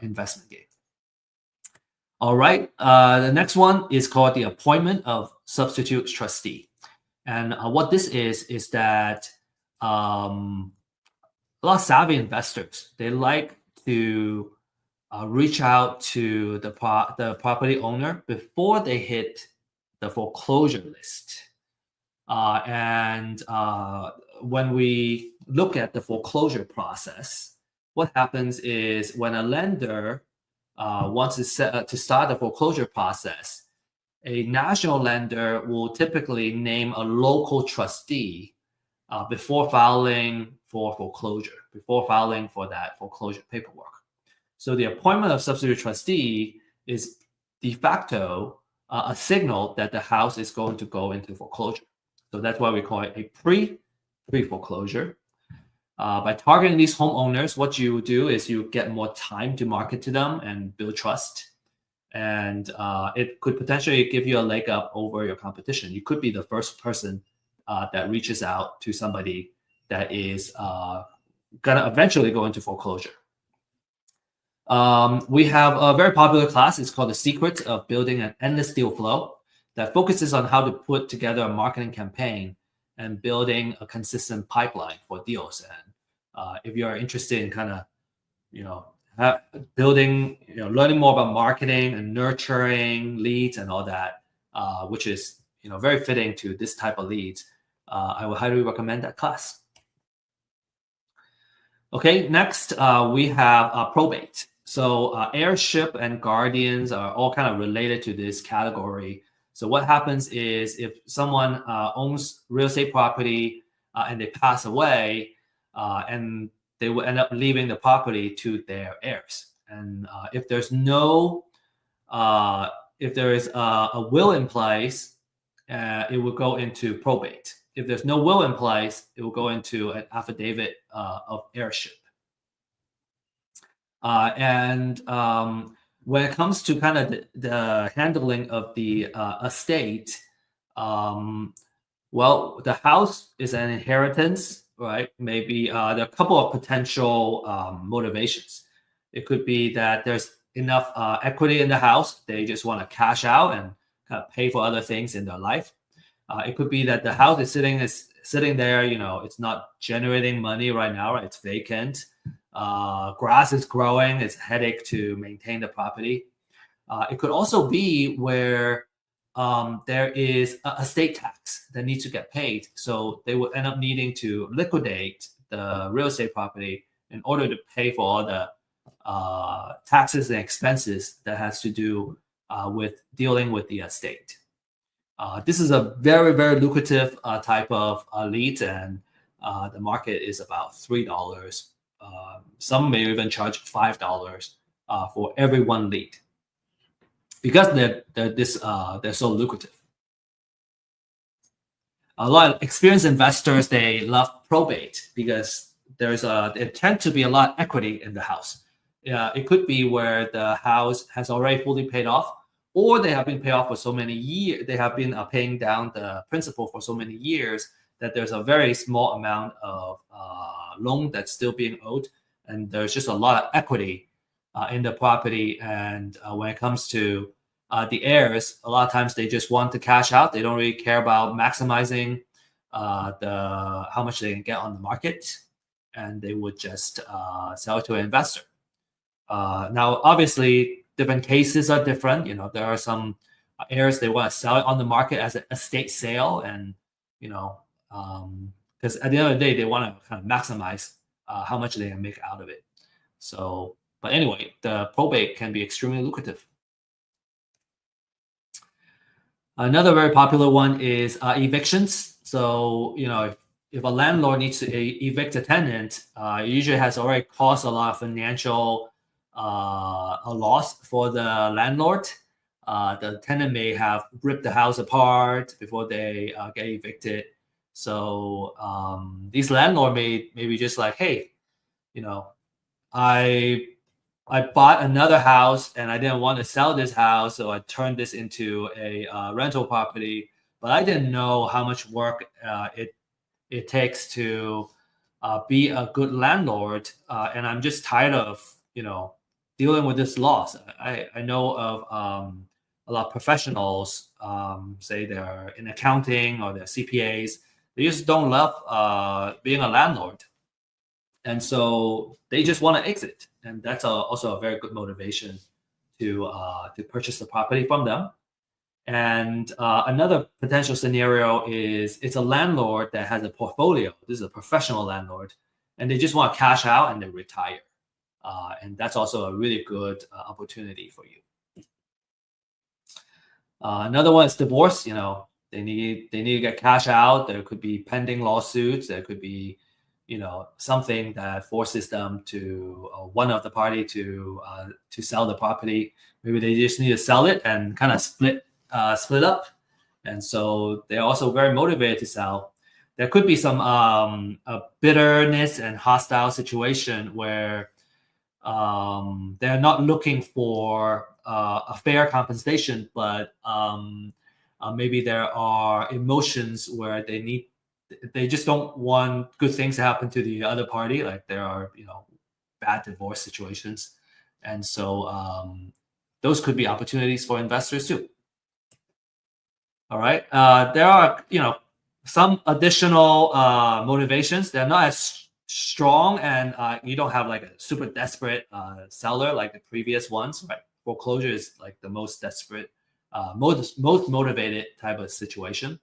investment game. All right, the next one is called the appointment of substitute trustee. And what this is that a lot of savvy investors, they like to reach out to the property owner before they hit the foreclosure list. And when we look at the foreclosure process, what happens is when a lender wants to start the foreclosure process, a national lender will typically name a local trustee before filing for foreclosure, before filing for that foreclosure paperwork. So the appointment of substitute trustee is de facto a signal that the house is going to go into foreclosure. So that's why we call it a pre-foreclosure. By targeting these homeowners, what you do is you get more time to market to them and build trust. And it could potentially give you a leg up over your competition. You could be the first person that reaches out to somebody that is going to eventually go into foreclosure. We have a very popular class. It's called The Secret of Building an Endless Deal Flow, that focuses on how to put together a marketing campaign and building a consistent pipeline for deals. And if you're interested in kind of, building, learning more about marketing and nurturing leads and all that, which is, very fitting to this type of leads, I would highly recommend that class. Okay, next we have probate. So heirship and guardians are all kind of related to this category. So what happens is if someone owns real estate property and they pass away, and they will end up leaving the property to their heirs. And if there is a will in place, it will go into probate. If there's no will in place, it will go into an affidavit of heirship. And when it comes to kind of the handling of the estate, well, the house is an inheritance, right? Maybe there are a couple of potential motivations. It could be that there's enough equity in the house. They just want to cash out and kind of pay for other things in their life. It could be that the house is sitting there, it's not generating money right now, right? It's vacant. Grass is growing. It's a headache to maintain the property. It could also be where there is a estate tax that needs to get paid. So they will end up needing to liquidate the real estate property in order to pay for all the taxes and expenses that has to do with dealing with the estate. This is a very, very lucrative type of lead, and the market is about $3. Some may even charge $5 for every one lead, because they're so lucrative. A lot of experienced investors, they love probate because there tend to be a lot of equity in the house. It could be where the house has already fully paid off, or they have been paid off for so many years. They have been paying down the principal for so many years that there's a very small amount of loan that's still being owed, and there's just a lot of equity in the property. And when it comes to the heirs, a lot of times they just want to cash out. They don't really care about maximizing the how much they can get on the market, and they would just sell it to an investor. Now, obviously, different cases are different. There are some heirs they want to sell it on the market as an estate sale, and because at the end of the day, they want to kind of maximize how much they can make out of it. So, but anyway, the probate can be extremely lucrative. Another very popular one is evictions. So, if a landlord needs to evict a tenant, it usually has already caused a lot of financial a loss for the landlord. The tenant may have ripped the house apart before they get evicted. So these landlord may be just like, hey, I bought another house and I didn't want to sell this house, so I turned this into a rental property. But I didn't know how much work it takes to be a good landlord, and I'm just tired of dealing with this loss. I know of a lot of professionals, say they're in accounting or they're CPAs. They just don't love being a landlord, and so they just want to exit, and that's also a very good motivation to purchase the property from them. And another potential scenario is it's a landlord that has a portfolio. This is a professional landlord, and they just want to cash out and then retire. And that's also a really good opportunity for you. Another one is divorce. They need to get cash out. There could be pending lawsuits. There could be something that forces them to one of the party to sell the property. Maybe they just need to sell it and kind of split up, and so they're also very motivated to sell. There could be some bitterness and hostile situation where they're not looking for a fair compensation, but maybe there are emotions where they just don't want good things to happen to the other party. Like there are bad divorce situations, and so those could be opportunities for investors too. All right. There are, some additional motivations. They're not as strong, and you don't have like a super desperate seller like the previous ones. Right. Foreclosure is like the most desperate, most motivated type of situation.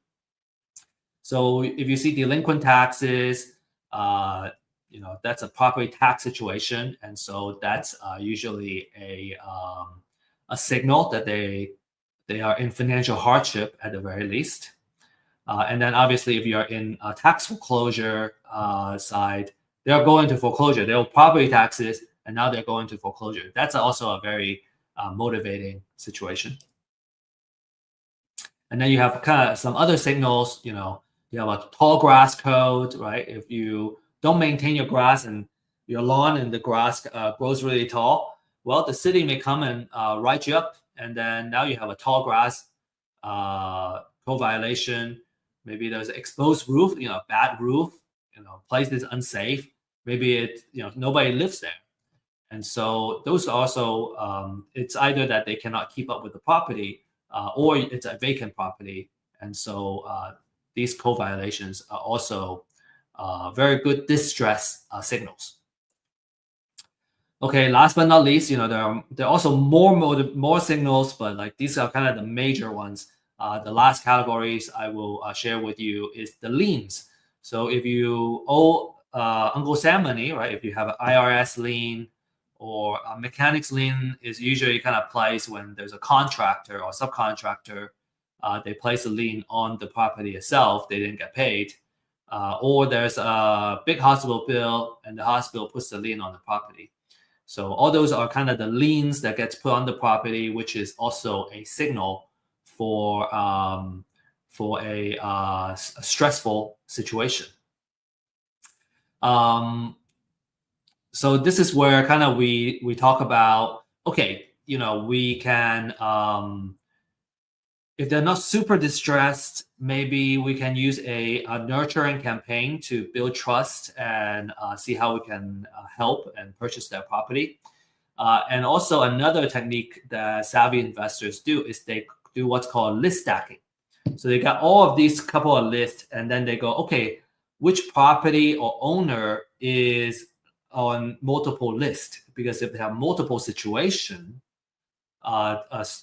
So if you see delinquent taxes, that's a property tax situation, and so that's usually a signal that they are in financial hardship at the very least. And then obviously, if you're in a tax foreclosure side, they're going to foreclosure. They owe property taxes, and now they're going to foreclosure. That's also a very motivating situation. And then you have kind of some other signals. You have a tall grass code, right? If you don't maintain your grass and your lawn and the grass grows really tall, well, the city may come and write you up, and then now you have a tall grass code violation. Maybe there's an exposed roof, bad roof, place is unsafe. Maybe it, nobody lives there. And so those also, it's either that they cannot keep up with the property or it's a vacant property. And so these code violations are also very good distress signals. Okay, last but not least, there are also more signals, but like these are kind of the major ones. The last categories I will share with you is the liens. So if you owe Uncle Sam money, right? If you have an IRS lien or a mechanics lien, is usually kind of placed when there's a contractor or subcontractor. They place a lien on the property itself. They didn't get paid. Or there's a big hospital bill and the hospital puts the lien on the property. So all those are kind of the liens that gets put on the property, which is also a signal for a stressful situation. So this is where kind of we talk about, okay, we can if they're not super distressed, maybe we can use a nurturing campaign to build trust and see how we can help and purchase their property. And also another technique that savvy investors do is they do what's called list stacking. So they got all of these couple of lists, and then they go, okay, which property or owner is on multiple lists? Because if they have multiple situation,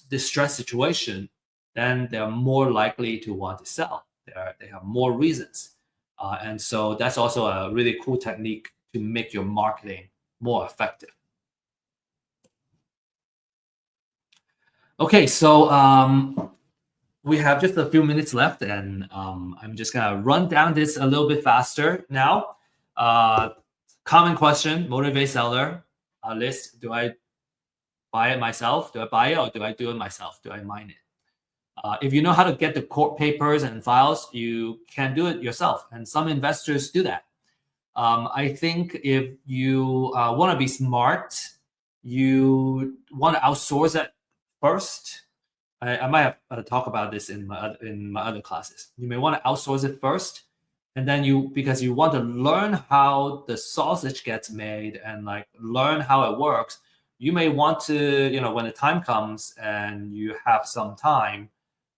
distress situation, then they're more likely to want to sell. They have more reasons. And so that's also a really cool technique to make your marketing more effective. Okay, so we have just a few minutes left, and I'm just gonna run down this a little bit faster now. Common question: motivate seller list. Do I buy it myself? Do I buy it, or do I do it myself? Do I mine it? If you know how to get the court papers and files, you can do it yourself, and some investors do that. I think if you want to be smart, you want to outsource it first. I might have talk about this in my other classes. You may want to outsource it first, and then because you want to learn how the sausage gets made and like learn how it works. You may want to, when the time comes and you have some time,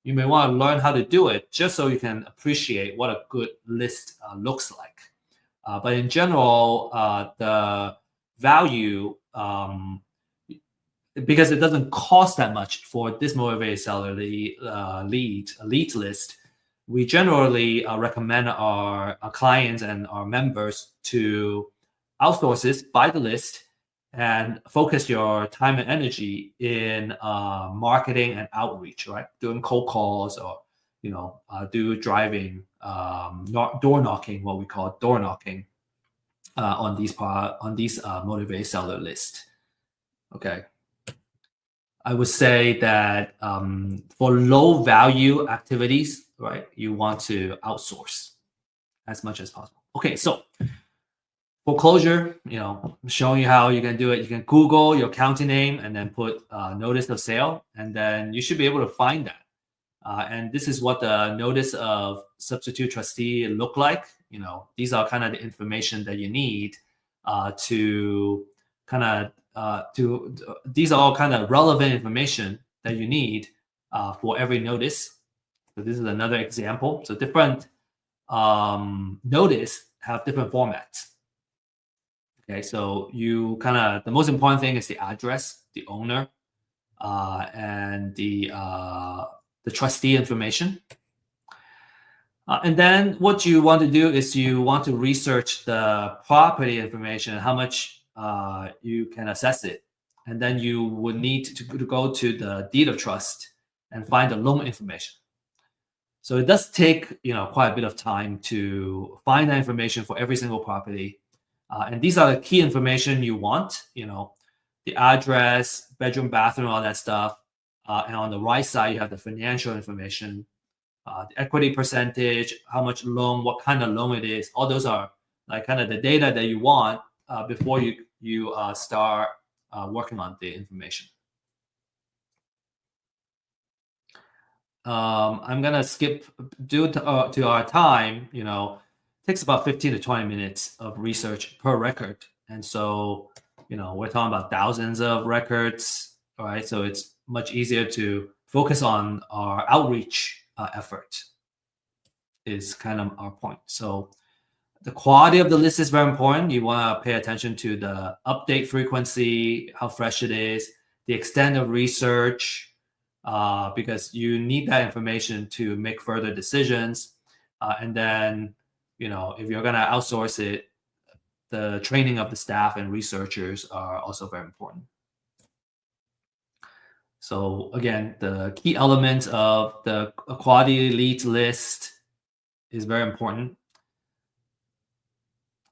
you may want to learn how to do it just so you can appreciate what a good list looks like. But in general, the value, because it doesn't cost that much for this motivated seller lead list, we generally recommend our clients and our members to outsource this, buy the list, and focus your time and energy in marketing and outreach, right? Doing cold calls or do driving, door knocking, what we call door knocking, on these motivated seller list. Okay. I would say that for low value activities, right, you want to outsource as much as possible. Okay, so foreclosure, showing you how you can do it. You can Google your county name and then put notice of sale, and then you should be able to find that. And this is what the notice of substitute trustee look like. These are kind of the information that you need to kind of these are all kind of relevant information that you need for every notice. So this is another example. So different notice have different formats. Okay, so the most important thing is the address, the owner, and the trustee information. And then what you want to do is you want to research the property information, how much you can assess it. And then you would need to go to the deed of trust and find the loan information. So it does take quite a bit of time to find that information for every single property. And these are the key information you want, the address, bedroom, bathroom, all that stuff. And on the right side, you have the financial information, the equity percentage, how much loan, what kind of loan it is. All those are like kind of the data that you want before you start working on the information. I'm gonna skip due to our time. Takes about 15 to 20 minutes of research per record, and so we're talking about thousands of records. All right, so it's much easier to focus on our outreach effort. Is kind of our point. So the quality of the list is very important. You want to pay attention to the update frequency, how fresh it is, the extent of research, because you need that information to make further decisions. And then, if you're going to outsource it, the training of the staff and researchers are also very important. So again, the key elements of the quality lead list is very important.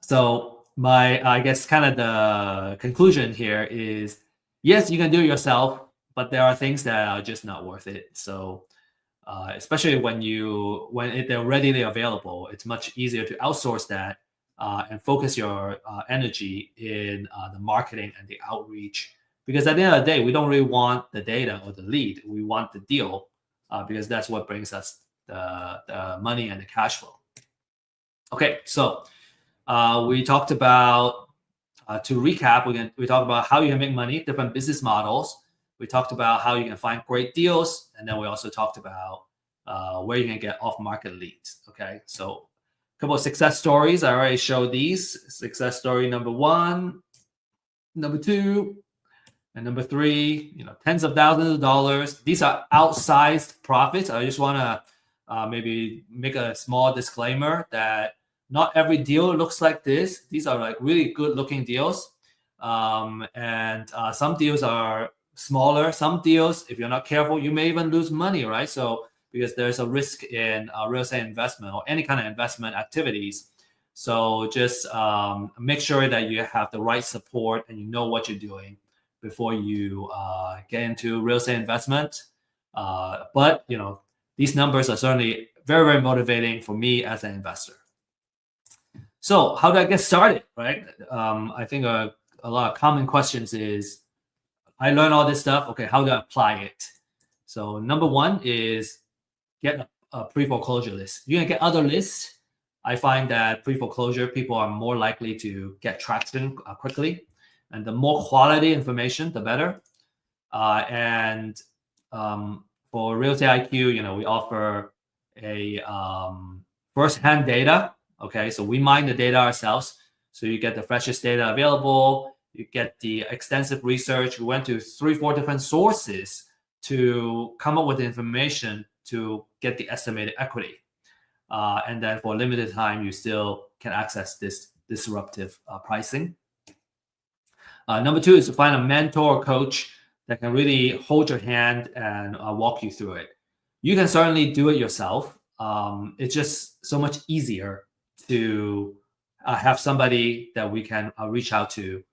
So I guess kind of the conclusion here is, yes, you can do it yourself, but there are things that are just not worth it. So especially when they're readily available, it's much easier to outsource that and focus your energy in the marketing and the outreach. Because at the end of the day, we don't really want the data or the lead. We want the deal. because that's what brings us the money and the cash flow. Okay, so we talked about, to recap, we talked about how you can make money, different business models. We talked about how you can find great deals, and then we also talked about where you can get off-market leads. Okay, so a couple of success stories. I already showed these. Success story number 1, number 2, and number 3. Tens of thousands of dollars. These are outsized profits. I just want to maybe make a small disclaimer that not every deal looks like this. These are like really good looking deals. And some deals are smaller. Some deals, if you're not careful, you may even lose money, right? So because there's a risk in real estate investment or any kind of investment activities. So just make sure that you have the right support and you know what you're doing before you get into real estate investment. But these numbers are certainly very, very motivating for me as an investor. So how do I get started, right? I think a lot of common questions is, I learned all this stuff. Okay, how do I apply it? So number 1 is get a pre-foreclosure list. You can get other lists. I find that pre-foreclosure, people are more likely to get traction quickly. And the more quality information, the better. And for Real Estate IQ, we offer a first-hand data. Okay, so we mine the data ourselves. So you get the freshest data available. You get the extensive research. We went to 3-4 different sources to come up with the information to get the estimated equity. And then for a limited time, you still can access this disruptive pricing. Number 2 is to find a mentor or coach that can really hold your hand and walk you through it. You can certainly do it yourself. It's just so much easier to have somebody that we can reach out to,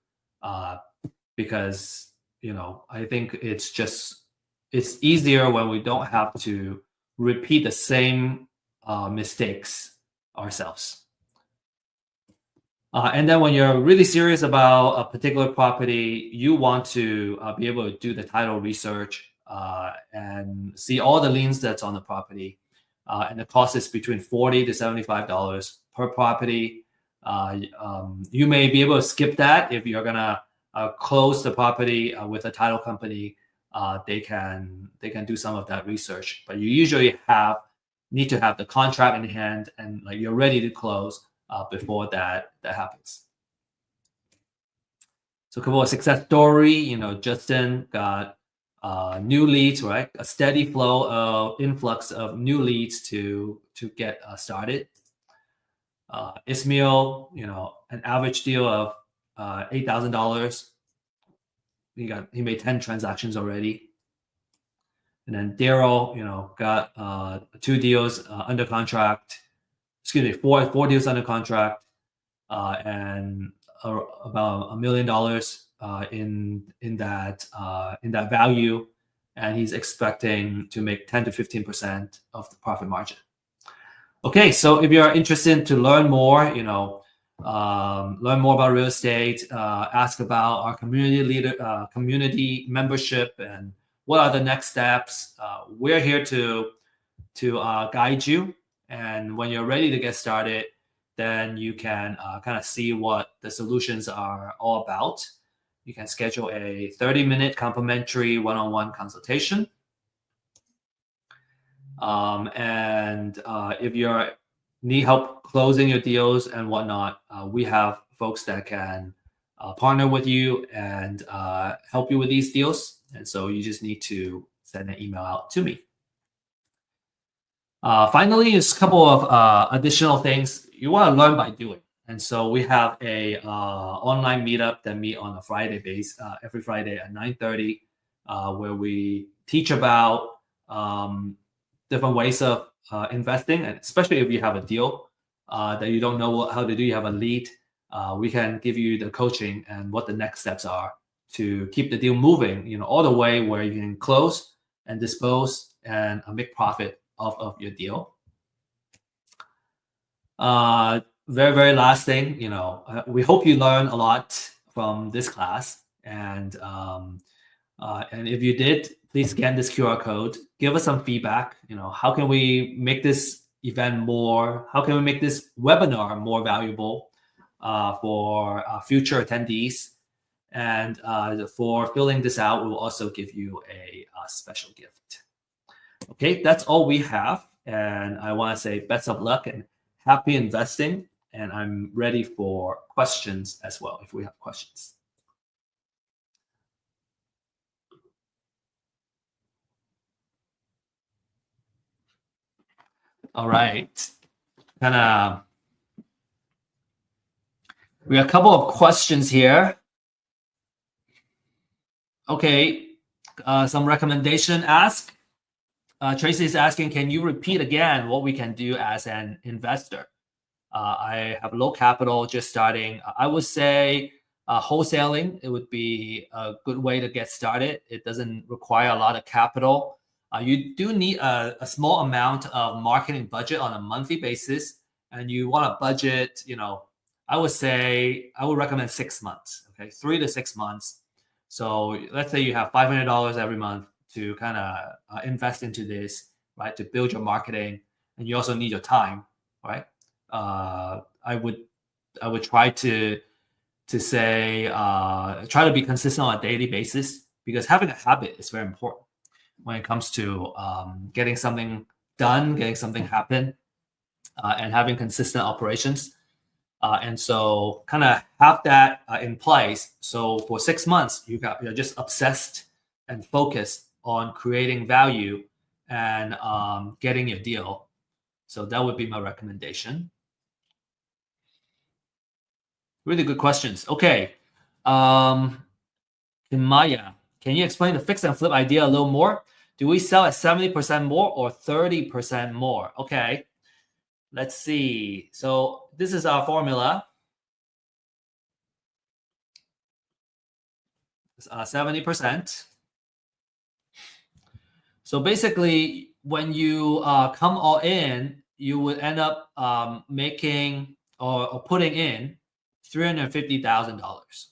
because I think it's easier when we don't have to repeat the same mistakes ourselves. And then when you're really serious about a particular property, you want to be able to do the title research and see all the liens that's on the property. And the cost is between $40 to $75 per property. You may be able to skip that if you're gonna close the property with a title company. They can do some of that research, but you usually need to have the contract in hand and you're ready to close before that happens. So a couple of success story. Justin got new leads, right? A steady flow of influx of new leads to get started. Ismail, an average deal of $8,000. He made 10 transactions already. And then Daryl, got 2 deals under contract. Excuse me, four deals under contract, and about $1 million in that value, and he's expecting to make 10 to 15% of the profit margin. Okay, so if you're interested to learn more, learn more about real estate, ask about our community membership, and what are the next steps. We're here to guide you. And when you're ready to get started, then you can kind of see what the solutions are all about. You can schedule a 30-minute complimentary one-on-one consultation. And if you need help closing your deals and whatnot, we have folks that can partner with you and help you with these deals. And so you just need to send an email out to me. Finally, is a couple of additional things you want to learn by doing. And so we have a online meetup that meet on a Friday every Friday at 9:30, where we teach about different ways of investing, and especially if you have a deal that you don't know how to do, you have a lead, we can give you the coaching and what the next steps are to keep the deal moving, all the way where you can close and dispose and make profit off of your deal. Very, very last thing, we hope you learn a lot from this class, and if you did, please scan this QR code. Give us some feedback. How can we make this event more? How can we make this webinar more valuable for future attendees? And for filling this out, we will also give you a special gift. Okay, that's all we have. And I want to say best of luck and happy investing. And I'm ready for questions as well, if we have questions. All right. We have a couple of questions here. Okay. Some recommendation ask. Tracy is asking, can you repeat again what we can do as an investor? I have low capital, just starting. I would say wholesaling, it would be a good way to get started. It doesn't require a lot of capital. You do need a small amount of marketing budget on a monthly basis, and you want to budget, I would recommend 6 months, okay, 3 to 6 months. So let's say you have $500 every month to kind of invest into this, right, to build your marketing, and you also need your time, right? I would try to say try to be consistent on a daily basis, because having a habit is very important when it comes to getting something done, getting something happen, and having consistent operations. And so kind of have that in place. So for 6 months, you're just obsessed and focused on creating value and getting your deal. So that would be my recommendation. Really good questions. Okay. Maya, can you explain the fix and flip idea a little more? Do we sell at 70% more or 30% more? Okay. Let's see. So this is our formula. 70%. So basically, when you come all in, you would end up making or putting in $350,000.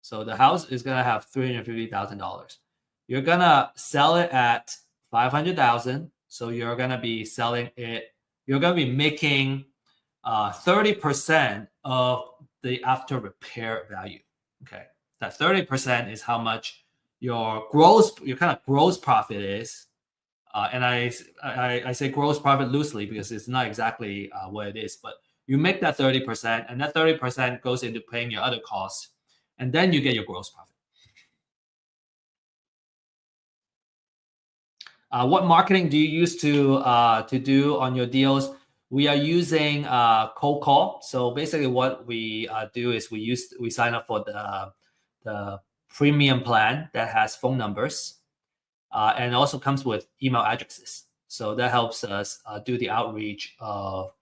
So the house is gonna have $350,000. You're gonna sell it at $500,000. So you're gonna be selling it. You're gonna be making 30% of the after repair value. Okay, that 30% is how much your kind of gross profit is. And I say gross profit loosely because it's not exactly what it is, but you make that 30%, and that 30% goes into paying your other costs, and then you get your gross profit. What marketing do you use to do on your deals? We are using cold call. So basically, what we do is we sign up for the premium plan that has phone numbers, and also comes with email addresses. So that helps us do the outreach of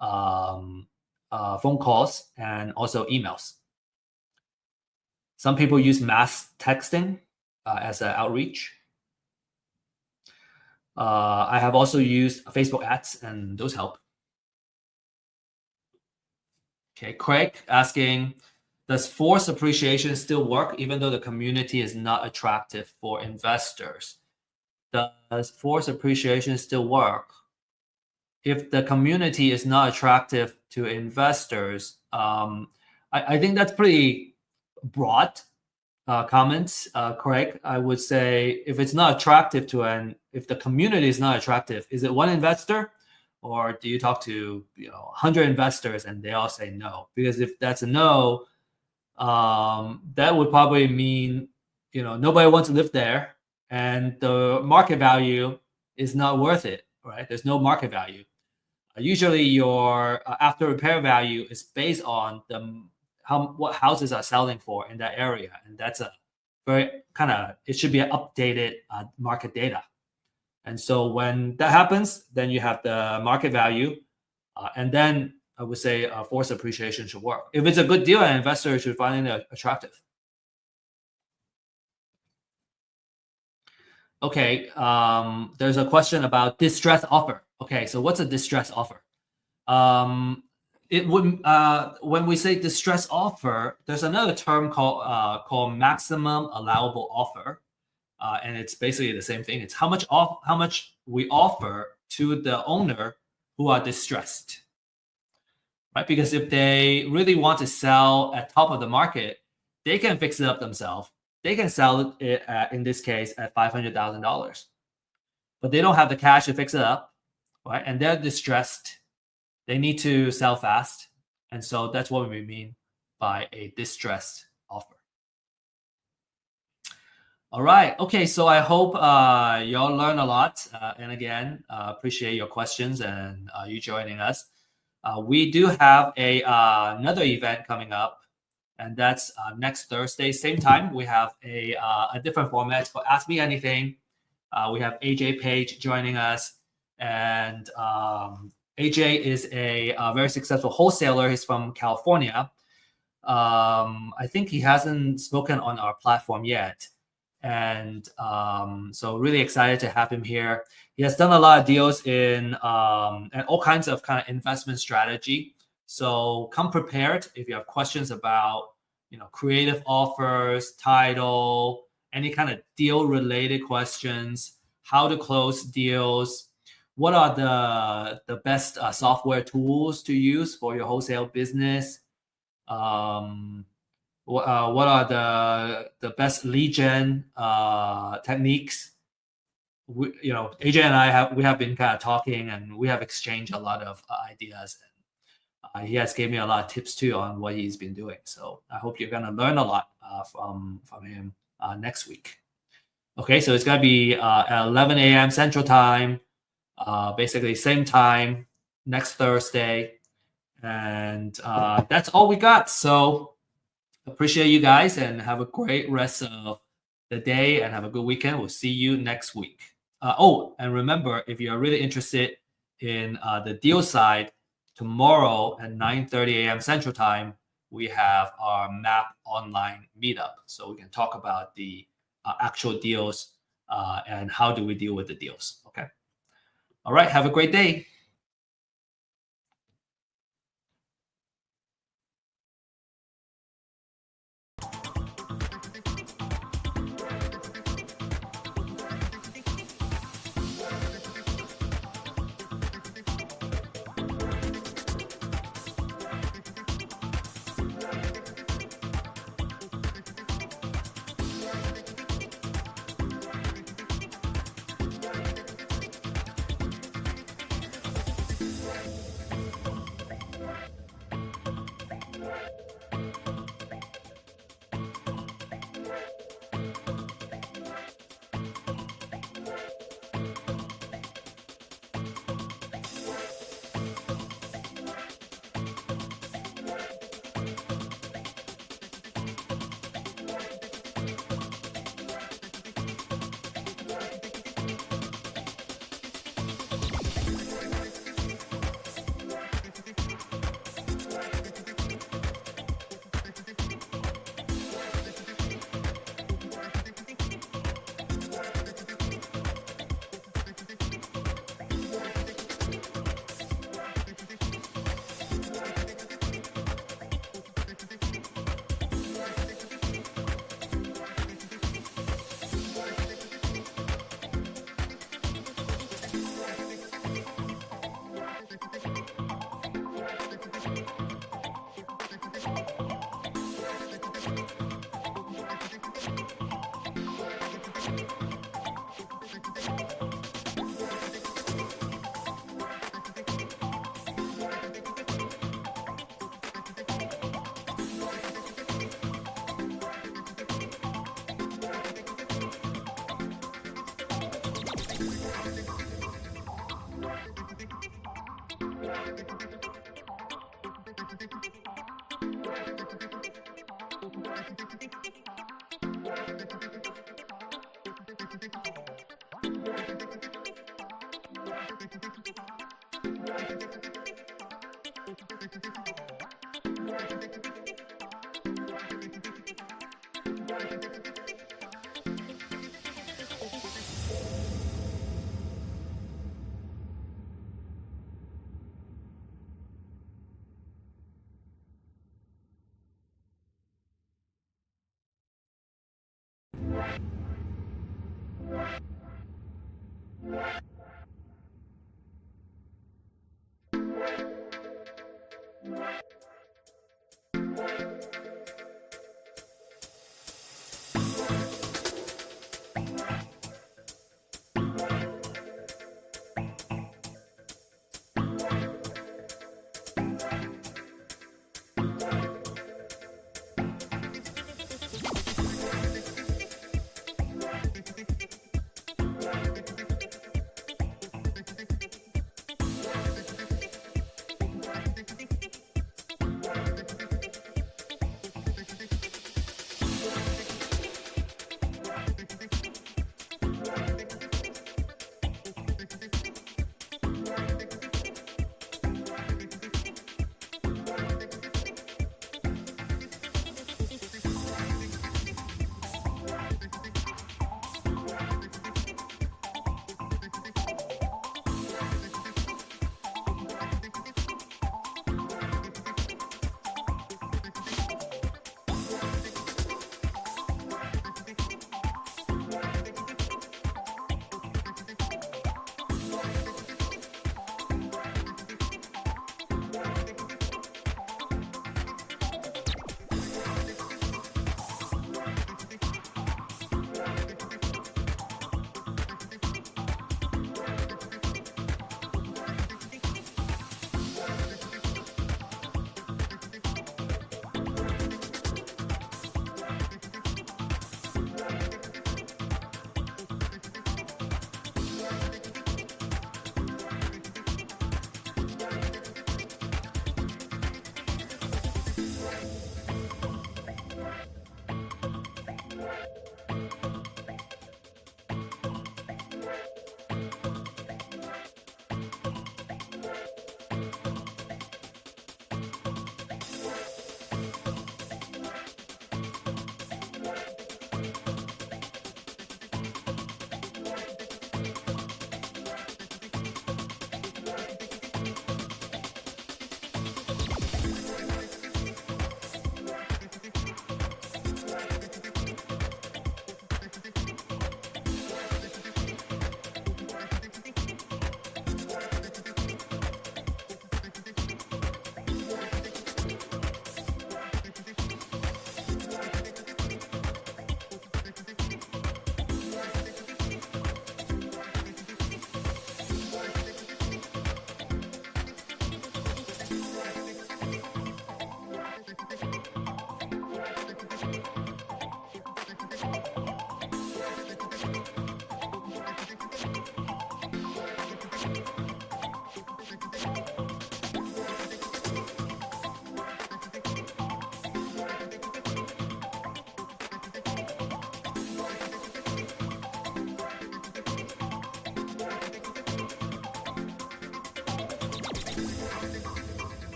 phone calls and also emails. Some people use mass texting as an outreach. I have also used Facebook ads, and those help. Okay, Craig asking, does forced appreciation still work even though the community is not attractive for investors? Does forced appreciation still work? If the community is not attractive to investors, I think that's pretty broad comments, Craig. I would say if it's not attractive if the community is not attractive, is it one investor? Or do you talk to 100 investors and they all say no? Because if that's a no, that would probably mean nobody wants to live there, and the market value is not worth it, right? There's no market value. Usually, your after repair value is based on what houses are selling for in that area, and that's a very it should be an updated market data. And so when that happens, then you have the market value, and then I would say forced appreciation should work. If it's a good deal, an investor should find it attractive. Okay, there's a question about distress offer. Okay, so what's a distress offer? It would when we say distress offer, there's another term called maximum allowable offer. and it's basically the same thing. It's how much we offer to the owner who are distressed, right? Because if they really want to sell at top of the market, they can fix it up themselves. They can sell it in this case at $500,000, but they don't have the cash to fix it up, right? And they're distressed. They need to sell fast, and so that's what we mean by a distressed offer. All right. Okay. So I hope y'all learn a lot. And again, appreciate your questions and you joining us. We do have another event coming up, and that's next Thursday, same time. We have a different format for Ask Me Anything. We have AJ Page joining us, and AJ is a very successful wholesaler. He's from California. I think he hasn't spoken on our platform yet. And so really excited to have him here. He has done a lot of deals in and all kinds of kind of investment strategy. So come prepared if you have questions about creative offers, title, any kind of deal related questions, how to close deals, what are the best software tools to use for your wholesale business. What are the best lead gen techniques? AJ and I have been kind of talking, and we have exchanged a lot of ideas. And he has gave me a lot of tips too on what he's been doing. So I hope you're gonna learn a lot from him next week. Okay, so it's gonna be at 11 a.m. Central Time, basically same time next Thursday, and that's all we got. So appreciate you guys and have a great rest of the day and have a good weekend. We'll see you next week. And remember, if you're really interested in the deal side, tomorrow at 9:30 a.m. Central Time, we have our MAP online meetup. So we can talk about the actual deals and how do we deal with the deals. Okay. All right. Have a great day.